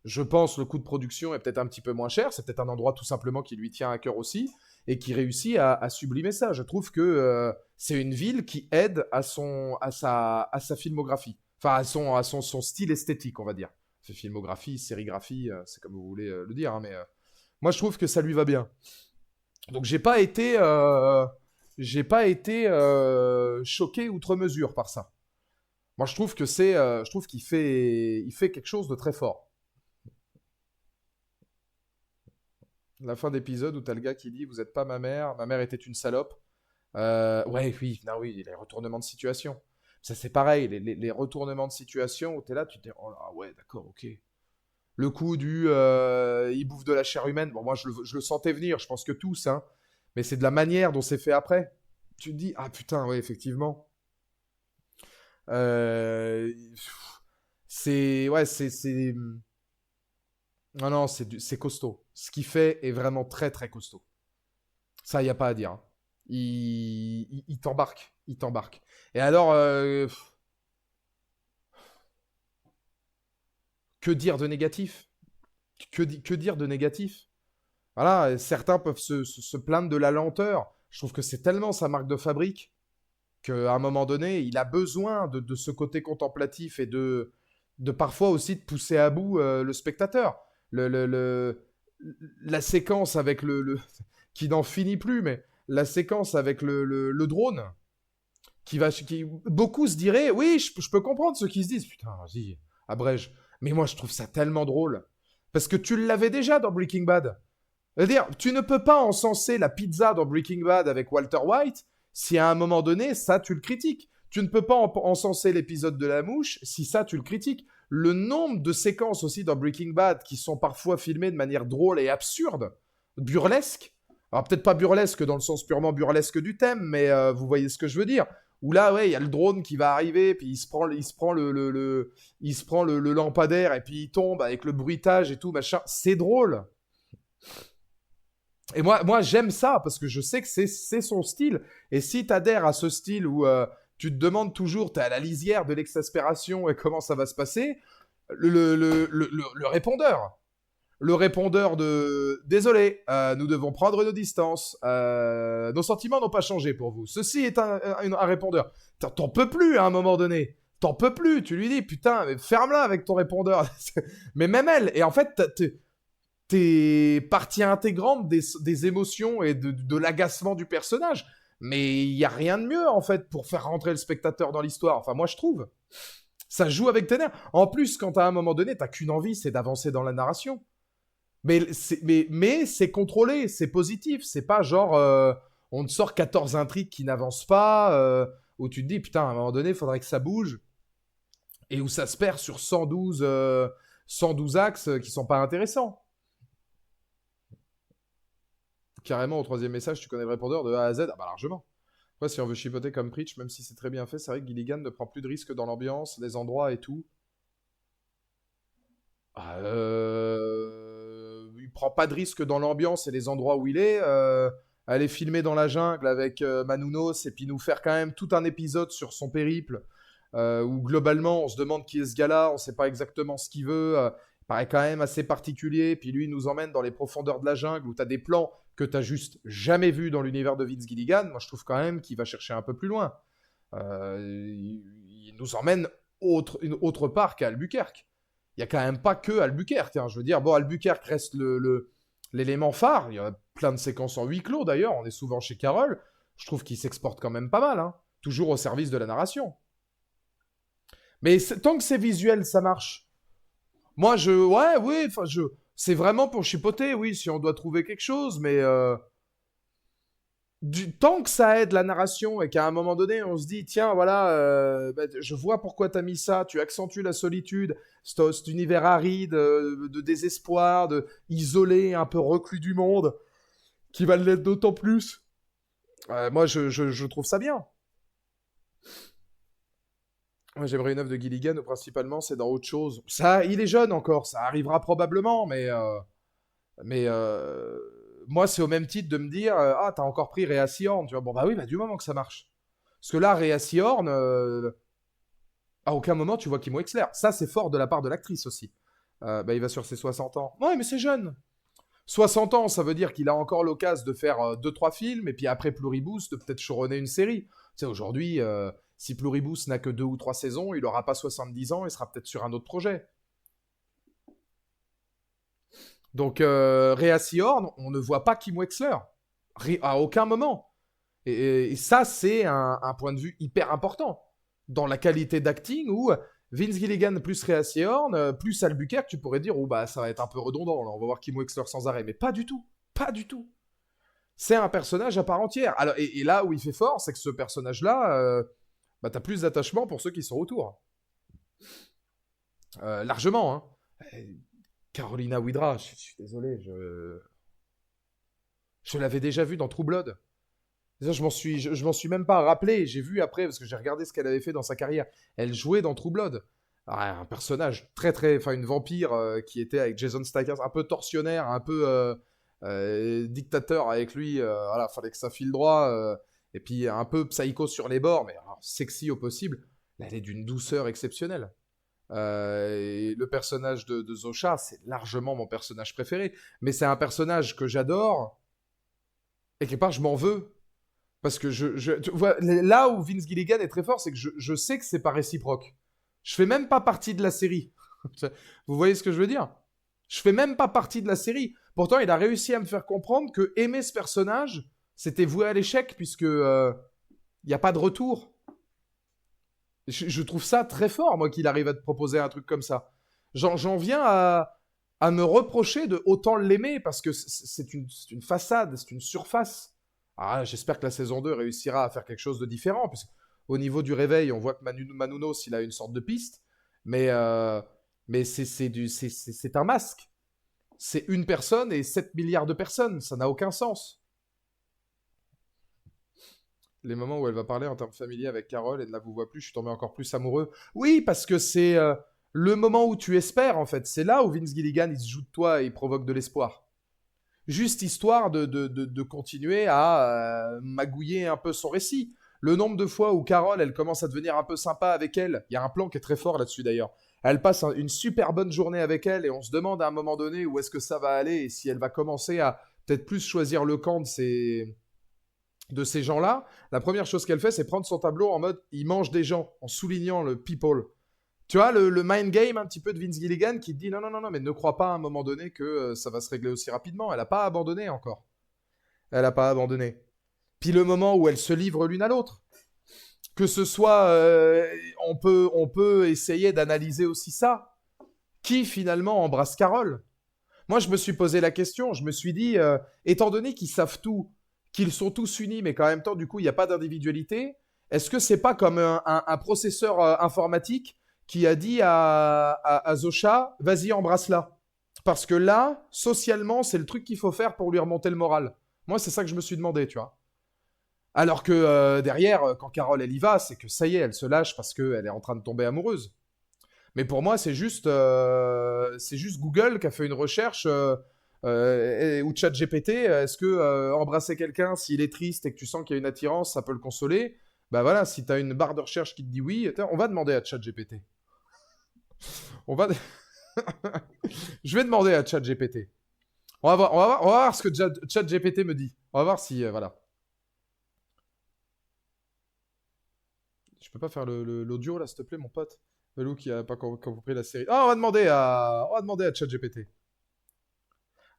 je pense, le coût de production est peut-être un petit peu moins cher. C'est peut-être un endroit tout simplement qui lui tient à cœur aussi et qui réussit à sublimer ça. Je trouve que c'est une ville qui aide à sa filmographie. Enfin, son style esthétique, on va dire. Filmographie, sérigraphie, c'est comme vous voulez le dire. Hein, mais moi, je trouve que ça lui va bien. Donc, j'ai pas été choqué outre mesure par ça. Moi, je trouve que je trouve il fait quelque chose de très fort. La fin d'épisode où t'as le gars qui dit: Vous êtes pas ma mère était une salope. Ouais, oui, non, oui, les retournements de situation. Ça, c'est pareil, les retournements de situation où t'es là, tu te dis: Oh là, ouais, d'accord, ok. Le coup il bouffe de la chair humaine, bon, moi, je le sentais venir, je pense que tous, hein. Mais c'est de la manière dont c'est fait après. Tu te dis: Ah putain, ouais, effectivement. Euh, Ouais, Non, non, c'est costaud. Ce qu'il fait est vraiment très, très costaud. Ça, il n'y a pas à dire. Hein. Il t'embarque. Il t'embarque. Et alors, que dire de négatif? Que dire de négatif? Voilà, certains peuvent se plaindre de la lenteur. Je trouve que c'est tellement sa marque de fabrique qu'à un moment donné, il a besoin de ce côté contemplatif et de parfois aussi de pousser à bout le spectateur. La séquence avec qui n'en finit plus, mais la séquence avec le drone, beaucoup se diraient: oui, je peux comprendre ceux qui se disent: putain, vas-y, abrège. Mais moi, je trouve ça tellement drôle. Parce que tu l'avais déjà dans Breaking Bad. C'est-à-dire, tu ne peux pas encenser la pizza dans Breaking Bad avec Walter White si à un moment donné, ça, tu le critiques. Tu ne peux pas encenser l'épisode de la mouche si ça, tu le critiques. Le nombre de séquences aussi dans Breaking Bad qui sont parfois filmées de manière drôle et absurde, burlesque. Alors peut-être pas burlesque dans le sens purement burlesque du thème, mais vous voyez ce que je veux dire. Où là, ouais, il y a le drone qui va arriver, puis il se prend le lampadaire et puis il tombe avec le bruitage et tout, machin. C'est drôle. Et moi j'aime ça parce que je sais que c'est son style. Et si tu adhères à ce style où tu te demandes toujours, tu es à la lisière de l'exaspération et comment ça va se passer, le répondeur. Le répondeur de désolé, nous devons prendre nos distances. Nos sentiments n'ont pas changé pour vous. Ceci est un répondeur. T'en peux plus à un moment donné. T'en peux plus. Tu lui dis putain, mais ferme-la avec ton répondeur. Mais même elle. Et en fait, t'es partie intégrante des émotions et de l'agacement du personnage. Mais il y a rien de mieux en fait pour faire rentrer le spectateur dans l'histoire. Enfin, moi je trouve. Ça joue avec tes nerfs. En plus, quand à un moment donné, t'as qu'une envie, c'est d'avancer dans la narration. Mais c'est contrôlé, c'est positif. C'est pas genre, on te sort 14 intrigues qui n'avancent pas, où tu te dis, putain, à un moment donné, il faudrait que ça bouge, et où ça se perd sur 112 axes qui sont pas intéressants. Carrément, au troisième message, tu connais le répondeur de A à Z. Ah bah largement. Après, si on veut chipoter comme Preach, même si c'est très bien fait, c'est vrai que Gilligan ne prend plus de risques dans l'ambiance, les endroits et tout. Il prend pas de risque dans l'ambiance et les endroits où il est. Aller filmer dans la jungle avec Manounos et puis nous faire quand même tout un épisode sur son périple où globalement on se demande qui est ce gars-là, on sait pas exactement ce qu'il veut. Il paraît quand même assez particulier. Puis lui il nous emmène dans les profondeurs de la jungle où tu as des plans que tu juste jamais vus dans l'univers de Vince Gilligan. Moi je trouve quand même qu'il va chercher un peu plus loin. Il nous emmène une autre part qu'à Albuquerque. Il y a quand même pas que Albuquerque. Hein. Je veux dire, bon, Albuquerque reste l'élément phare. Il y a plein de séquences en huis clos d'ailleurs. On est souvent chez Carole. Je trouve qu'il s'exporte quand même pas mal. Hein. Toujours au service de la narration. Mais tant que c'est visuel, ça marche. Moi, ouais, oui, enfin, c'est vraiment pour chipoter, oui, si on doit trouver quelque chose, mais tant que ça aide la narration et qu'à un moment donné, on se dit, tiens, voilà, bah, je vois pourquoi t'as mis ça, tu accentues la solitude, cet univers aride, de désespoir, de isolé, un peu reclus du monde, qui va l'être d'autant plus. Moi, je trouve ça bien. Moi, j'aimerais une œuvre de Gilligan, où principalement, c'est dans autre chose. Ça, il est jeune encore, ça arrivera probablement, mais moi, c'est au même titre de me dire, ah, t'as encore pris Rhea Seehorn, tu vois. Bon, bah oui, bah du moment que ça marche. Parce que là, Rhea Seehorn, à aucun moment, tu vois Kim Wexler. Ça, c'est fort de la part de l'actrice aussi. Bah, il va sur ses 60 ans. Ouais, mais c'est jeune. 60 ans, ça veut dire qu'il a encore l'occasion de faire 2-3 films, et puis après Pluribus, de peut-être showrunner une série. Tu sais, aujourd'hui, si Pluribus n'a que 2 ou 3 saisons, il n'aura pas 70 ans, il sera peut-être sur un autre projet. Donc, Rhea Seehorn, on ne voit pas Kim Wexler. À aucun moment. Et ça, c'est un point de vue hyper important. Dans la qualité d'acting, où Vince Gilligan plus Rhea Seehorn, plus Albuquerque, tu pourrais dire, oh bah ça va être un peu redondant, là, on va voir Kim Wexler sans arrêt. Mais pas du tout. Pas du tout. C'est un personnage à part entière. Alors, et là où il fait fort, c'est que ce personnage-là, bah, t'as plus d'attachement pour ceux qui sont autour. Largement, hein. Carolina Widra, je suis désolé, je l'avais déjà vu dans True Blood. Je m'en suis même pas rappelé. J'ai vu après, parce que j'ai regardé ce qu'elle avait fait dans sa carrière. Elle jouait dans True Blood. Ah, un personnage enfin une vampire qui était avec Jason Statham, un peu tortionnaire, un peu dictateur avec lui. Voilà, fallait que ça file droit. Et puis un peu psycho sur les bords, mais alors, sexy au possible. Là, elle est d'une douceur exceptionnelle. Et le personnage de Zosha, c'est largement mon personnage préféré. Mais c'est un personnage que j'adore. Et quelque part, je m'en veux. Parce que tu vois, là où Vince Gilligan est très fort, c'est que je sais que c'est pas réciproque. Je fais même pas partie de la série. Vous voyez ce que je veux dire? Je fais même pas partie de la série. Pourtant, il a réussi à me faire comprendre que aimer ce personnage, c'était voué à l'échec, puisque il n'y a pas de retour. Je trouve ça très fort, moi, qu'il arrive à te proposer un truc comme ça. J'en viens à me reprocher de autant l'aimer, parce que c'est une façade, c'est une surface. Ah, j'espère que la saison 2 réussira à faire quelque chose de différent, parce qu'au niveau du réveil, on voit que Manounos, il a une sorte de piste, mais, mais c'est un masque. C'est une personne et 7 milliards de personnes, ça n'a aucun sens. Les moments où elle va parler en termes familiers avec Carole et ne la vous voit plus, je suis tombé encore plus amoureux. Oui, parce que c'est le moment où tu espères, en fait. C'est là où Vince Gilligan, il se joue de toi et il provoque de l'espoir. Juste histoire de continuer à magouiller un peu son récit. Le nombre de fois où Carole, elle commence à devenir un peu sympa avec elle, il y a un plan qui est très fort là-dessus d'ailleurs. Elle passe une super bonne journée avec elle et on se demande à un moment donné où est-ce que ça va aller et si elle va commencer à peut-être plus choisir le camp de ces gens-là. La première chose qu'elle fait, c'est prendre son tableau en mode il mange des gens, en soulignant le people. Tu vois, le mind game un petit peu de Vince Gilligan qui te dit non, non, non, non, mais ne crois pas à un moment donné que ça va se régler aussi rapidement. Elle n'a pas abandonné encore. Elle n'a pas abandonné. Puis le moment où elles se livrent l'une à l'autre. Que ce soit, on peut essayer d'analyser aussi ça. Qui finalement embrasse Carole? Moi, je me suis posé la question. Je me suis dit, étant donné qu'ils savent tout, qu'ils sont tous unis, mais qu'en même temps, du coup, il n'y a pas d'individualité, est-ce que c'est pas comme un processeur informatique qui a dit à Zosha, vas-y, embrasse-la. Parce que là, socialement, c'est le truc qu'il faut faire pour lui remonter le moral. Moi, c'est ça que je me suis demandé, tu vois. Alors que derrière, quand Carole, elle y va, c'est que ça y est, elle se lâche parce qu'elle est en train de tomber amoureuse. Mais pour moi, c'est juste Google qui a fait une recherche ou ChatGPT. Est-ce que embrasser quelqu'un, s'il est triste et que tu sens qu'il y a une attirance, ça peut le consoler? Bah voilà, si tu as une barre de recherche qui te dit oui, on va demander à ChatGPT. On va... Je vais demander à ChatGPT. On va voir ce que ChatGPT me dit. On va voir si... voilà. Je peux pas faire l'audio là, s'il te plaît, mon pote. Velou qui a pas compris la série. Ah, on va demander à ChatGPT.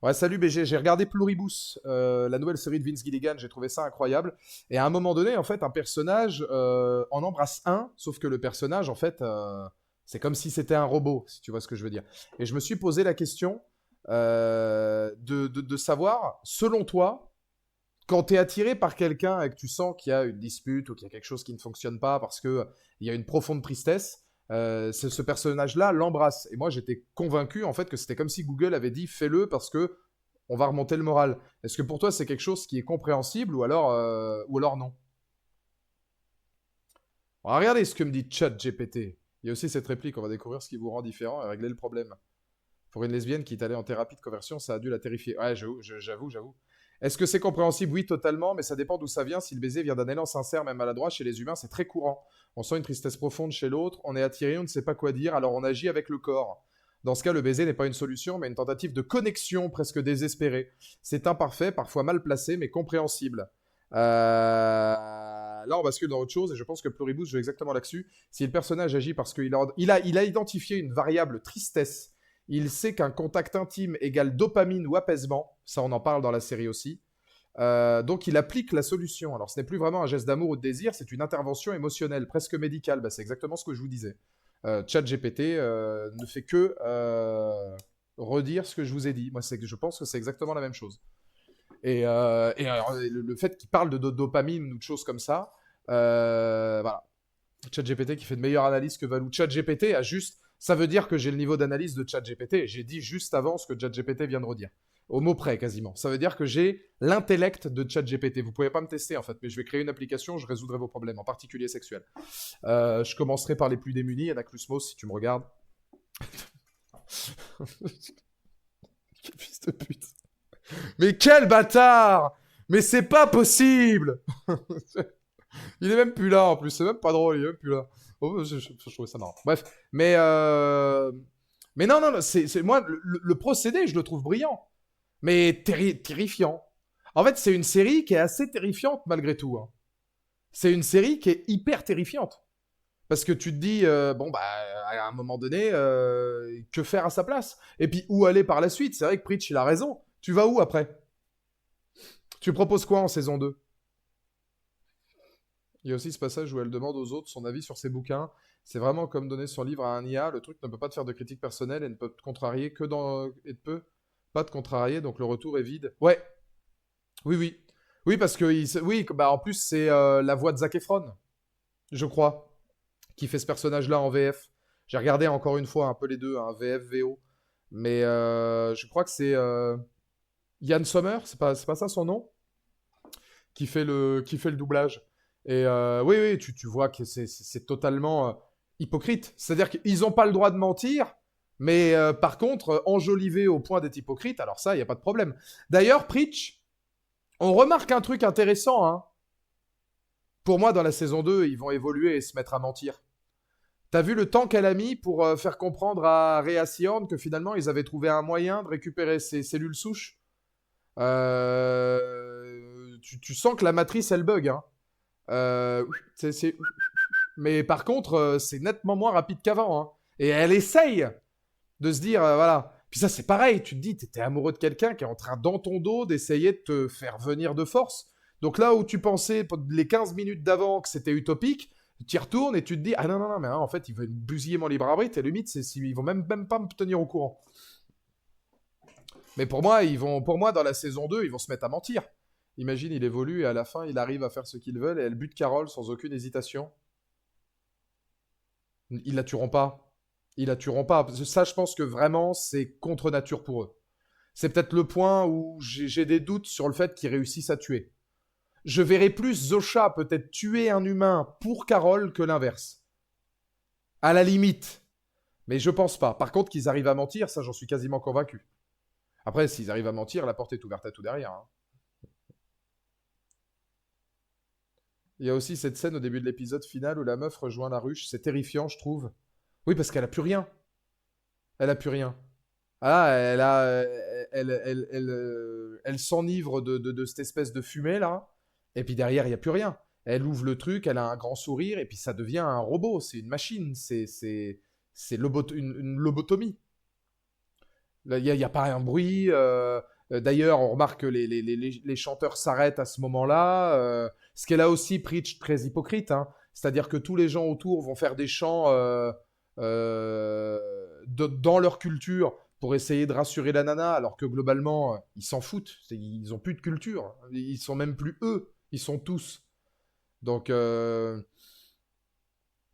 Ouais, salut BG, j'ai regardé Pluribus, la nouvelle série de Vince Gilligan, j'ai trouvé ça incroyable. Et à un moment donné, en fait, un personnage en embrasse un, sauf que le personnage, en fait, c'est comme si c'était un robot, si tu vois ce que je veux dire. Et je me suis posé la question de savoir, selon toi, quand tu es attiré par quelqu'un et que tu sens qu'il y a une dispute ou qu'il y a quelque chose qui ne fonctionne pas parce qu'il y a une profonde tristesse, ce personnage-là l'embrasse. Et moi, j'étais convaincu en fait que c'était comme si Google avait dit fais-le parce que on va remonter le moral. Est-ce que pour toi, c'est quelque chose qui est compréhensible ou alors non? Regardez ce que me dit ChatGPT. Il y a aussi cette réplique, on va découvrir ce qui vous rend différent et régler le problème. Pour une lesbienne qui est allée en thérapie de conversion, ça a dû la terrifier. Ouais, j'avoue. Est-ce que c'est compréhensible? Oui, totalement, mais ça dépend d'où ça vient. Si le baiser vient d'un élan sincère, même maladroit, chez les humains, c'est très courant. On sent une tristesse profonde chez l'autre, on est attiré, on ne sait pas quoi dire, alors on agit avec le corps. Dans ce cas, le baiser n'est pas une solution, mais une tentative de connexion presque désespérée. C'est imparfait, parfois mal placé, mais compréhensible. Là, on bascule dans autre chose, et je pense que Pluribus joue exactement là-dessus. Si le personnage agit parce qu'il a identifié une variable tristesse, il sait qu'un contact intime égale dopamine ou apaisement, ça on en parle dans la série aussi. Donc il applique la solution. Alors ce n'est plus vraiment un geste d'amour ou de désir, c'est une intervention émotionnelle, presque médicale. Bah, c'est exactement ce que je vous disais. ChatGPT ne fait que redire ce que je vous ai dit. Moi, je pense que c'est exactement la même chose. Et alors, le fait qu'il parle de dopamine ou de choses comme ça, voilà. ChatGPT qui fait de meilleures analyses que Valou. ChatGPT a juste. Ça veut dire que j'ai le niveau d'analyse de ChatGPT. J'ai dit juste avant ce que ChatGPT vient de redire. Au mot près, quasiment. Ça veut dire que j'ai l'intellect de ChatGPT. Vous pouvez pas me tester, en fait, mais je vais créer une application, je résoudrai vos problèmes, en particulier sexuels. Je commencerai par les plus démunis. Anaclusmos, si tu me regardes. Quel fils de pute. Mais quel bâtard! Mais c'est pas possible! Il est même plus là en plus, c'est même pas drôle, il est même plus là. Oh, je trouvais ça marrant. Bref, mais non, moi, le procédé, je le trouve brillant, mais terrifiant. En fait, c'est une série qui est assez terrifiante malgré tout. Hein. C'est une série qui est hyper terrifiante. Parce que tu te dis, bon, bah, à un moment donné, que faire à sa place? Et puis, où aller par la suite? C'est vrai que Preach, il a raison. Tu vas où après? Tu proposes quoi en saison 2? Il y a aussi ce passage où elle demande aux autres son avis sur ses bouquins. C'est vraiment comme donner son livre à un IA. Le truc ne peut pas te faire de critique personnelle et ne peut te contrarier que dans. Et ne peut pas te contrarier, donc le retour est vide. Ouais, oui. Oui, parce que. Oui, bah en plus, c'est la voix de Zac Efron, je crois, qui fait ce personnage-là en VF. J'ai regardé encore une fois un peu les deux, hein, VF, VO. Mais je crois que c'est Yann Sommer, c'est pas ça son nom? Qui fait le doublage. Et oui, tu vois que c'est totalement hypocrite. C'est-à-dire qu'ils n'ont pas le droit de mentir, mais par contre, enjoliver au point d'être hypocrite, alors ça, il n'y a pas de problème. D'ailleurs, Preach, on remarque un truc intéressant. Hein. Pour moi, dans la saison 2, ils vont évoluer et se mettre à mentir. T'as vu le temps qu'elle a mis pour faire comprendre à Rhea Seehorn que finalement, ils avaient trouvé un moyen de récupérer ses cellules souches. Tu sens que la matrice, elle bug. Hein. C'est. Mais par contre, c'est nettement moins rapide qu'avant. Hein. Et elle essaye de se dire, voilà. Puis ça, c'est pareil. Tu te dis, t'es amoureux de quelqu'un qui est en train, dans ton dos, d'essayer de te faire venir de force. Donc là où tu pensais, les 15 minutes d'avant, que c'était utopique, tu y retournes et tu te dis, ah non, mais hein, en fait, ils veulent bousiller mon libre arbitre. Et limite, ils vont même pas me tenir au courant. Mais pour moi, dans la saison 2, ils vont se mettre à mentir. Imagine, il évolue et à la fin, il arrive à faire ce qu'ils veulent et elle bute Carole sans aucune hésitation. Ils la tueront pas. Ils la tueront pas. Parce que ça, je pense que vraiment, c'est contre nature pour eux. C'est peut-être le point où j'ai des doutes sur le fait qu'ils réussissent à tuer. Je verrais plus Zosha peut-être tuer un humain pour Carole que l'inverse. À la limite. Mais je pense pas. Par contre, qu'ils arrivent à mentir, ça, j'en suis quasiment convaincu. Après, s'ils arrivent à mentir, la porte est ouverte à tout derrière. Hein. Il y a aussi cette scène au début de l'épisode final où la meuf rejoint la ruche. C'est terrifiant, je trouve. Oui, parce qu'elle a plus rien. Elle a plus rien. Ah, elle s'enivre de cette espèce de fumée là. Et puis derrière, il n'y a plus rien. Elle ouvre le truc, elle a un grand sourire, et puis ça devient un robot. C'est une machine. C'est une lobotomie. Il n'y a pas un bruit. D'ailleurs, on remarque que les chanteurs s'arrêtent à ce moment-là. Ce qu'elle a aussi Preach très hypocrite. Hein. C'est-à-dire que tous les gens autour vont faire des chants dans leur culture pour essayer de rassurer la nana, alors que globalement, ils s'en foutent. Ils ont plus de culture. Ils sont même plus eux. Ils sont tous. Donc,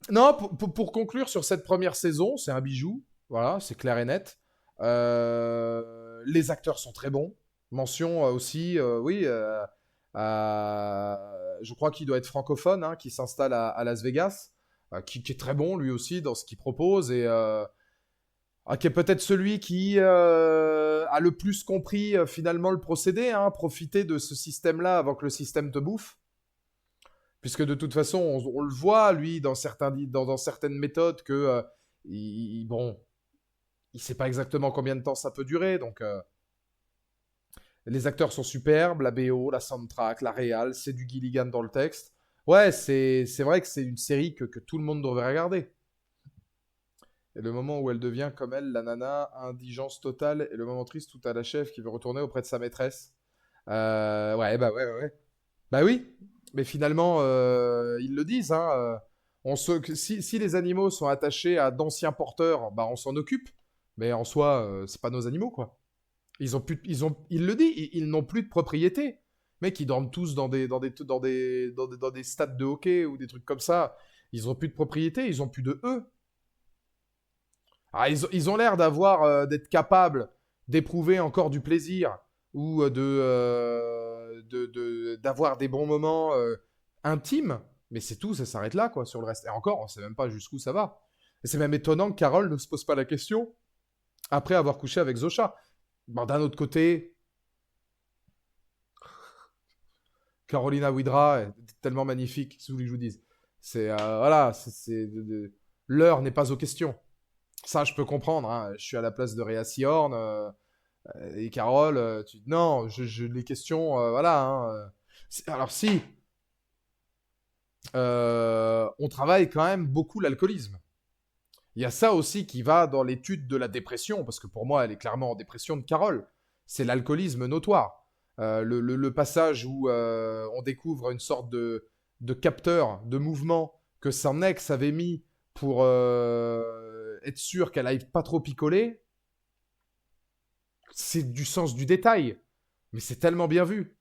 non, pour conclure sur cette première saison, c'est un bijou. Voilà, c'est clair et net. Les acteurs sont très bons. Mention aussi, oui, je crois qu'il doit être francophone, hein, qui s'installe à Las Vegas. qui est très bon lui aussi dans ce qu'il propose et qui est peut-être celui qui a le plus compris finalement le procédé, hein, profiter de ce système-là avant que le système te bouffe. Puisque de toute façon, on le voit, lui, dans certaines méthodes, que bon, il sait pas exactement combien de temps ça peut durer. Donc, les acteurs sont superbes, la BO, la soundtrack, la réal, c'est du Gilligan dans le texte. Ouais, c'est vrai que c'est une série que tout le monde devrait regarder. Et le moment où elle devient comme elle, la nana, indigence totale, et le moment triste où t'as la chef qui veut retourner auprès de sa maîtresse. Ouais, bah ouais. Bah oui, mais finalement, ils le disent, hein. Si les animaux sont attachés à d'anciens porteurs, bah on s'en occupe. Mais en soi, c'est pas nos animaux, quoi. Il le dit, ils n'ont plus de propriété. Mec, ils dorment tous dans des stades de hockey ou des trucs comme ça. Ils ont plus de propriété, ils ont plus de eux. Ah, ils ont l'air d'être capables d'éprouver encore du plaisir ou d'avoir des bons moments intimes, mais c'est tout, ça s'arrête là, quoi, sur le reste. Et encore, on sait même pas jusqu'où ça va. Et c'est même étonnant que Carole ne se pose pas la question après avoir couché avec Zosha. Bon, d'un autre côté, Carolina Widra est tellement magnifique, qu'est-ce que vous voulez que je vous dise. Voilà, l'heure n'est pas aux questions. Ça, je peux comprendre, hein. Je suis à la place de Rhea Seehorn et Carole. Non, les questions, voilà, hein. Alors, si, on travaille quand même beaucoup l'alcoolisme. Il y a ça aussi qui va dans l'étude de la dépression, parce que pour moi, elle est clairement en dépression de Carole. C'est l'alcoolisme notoire. Le passage où on découvre une sorte de capteur de mouvement que son ex avait mis pour être sûr qu'elle aille pas trop picoler, c'est du sens du détail. Mais c'est tellement bien vu.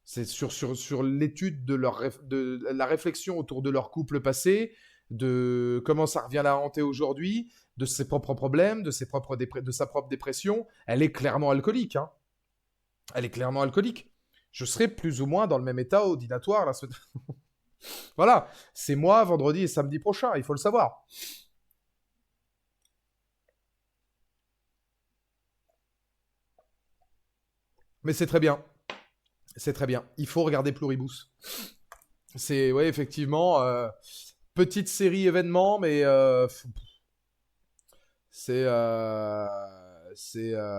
C'est sur l'étude de la réflexion autour de leur couple passé, de comment ça revient la hanter aujourd'hui, de ses propres problèmes, de sa propre dépression. Elle est clairement alcoolique. Hein. Elle est clairement alcoolique. Je serai plus ou moins dans le même état audinatoire. Là, voilà, c'est moi vendredi et samedi prochain, il faut le savoir. Mais c'est très bien. C'est très bien. Il faut regarder Pluribus. C'est, ouais, effectivement, petite série événement, mais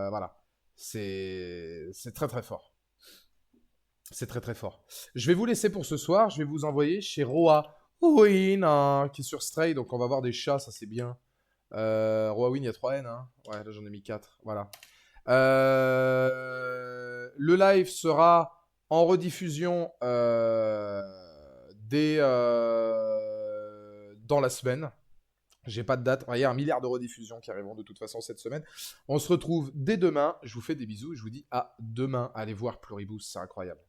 voilà. C'est très très fort. C'est très très fort. Je vais vous laisser pour ce soir. Je vais vous envoyer chez Roa Win, hein, qui est sur Stray. Donc on va voir des chats, ça c'est bien. Roa Win, il y a 3 N. Hein. Ouais, là j'en ai mis 4. Voilà. Le live sera en rediffusion dans la semaine. J'ai pas de date. Il y a 1 milliard de rediffusions qui arriveront de toute façon cette semaine. On se retrouve dès demain. Je vous fais des bisous et je vous dis à demain. Allez voir Pluribus, c'est incroyable.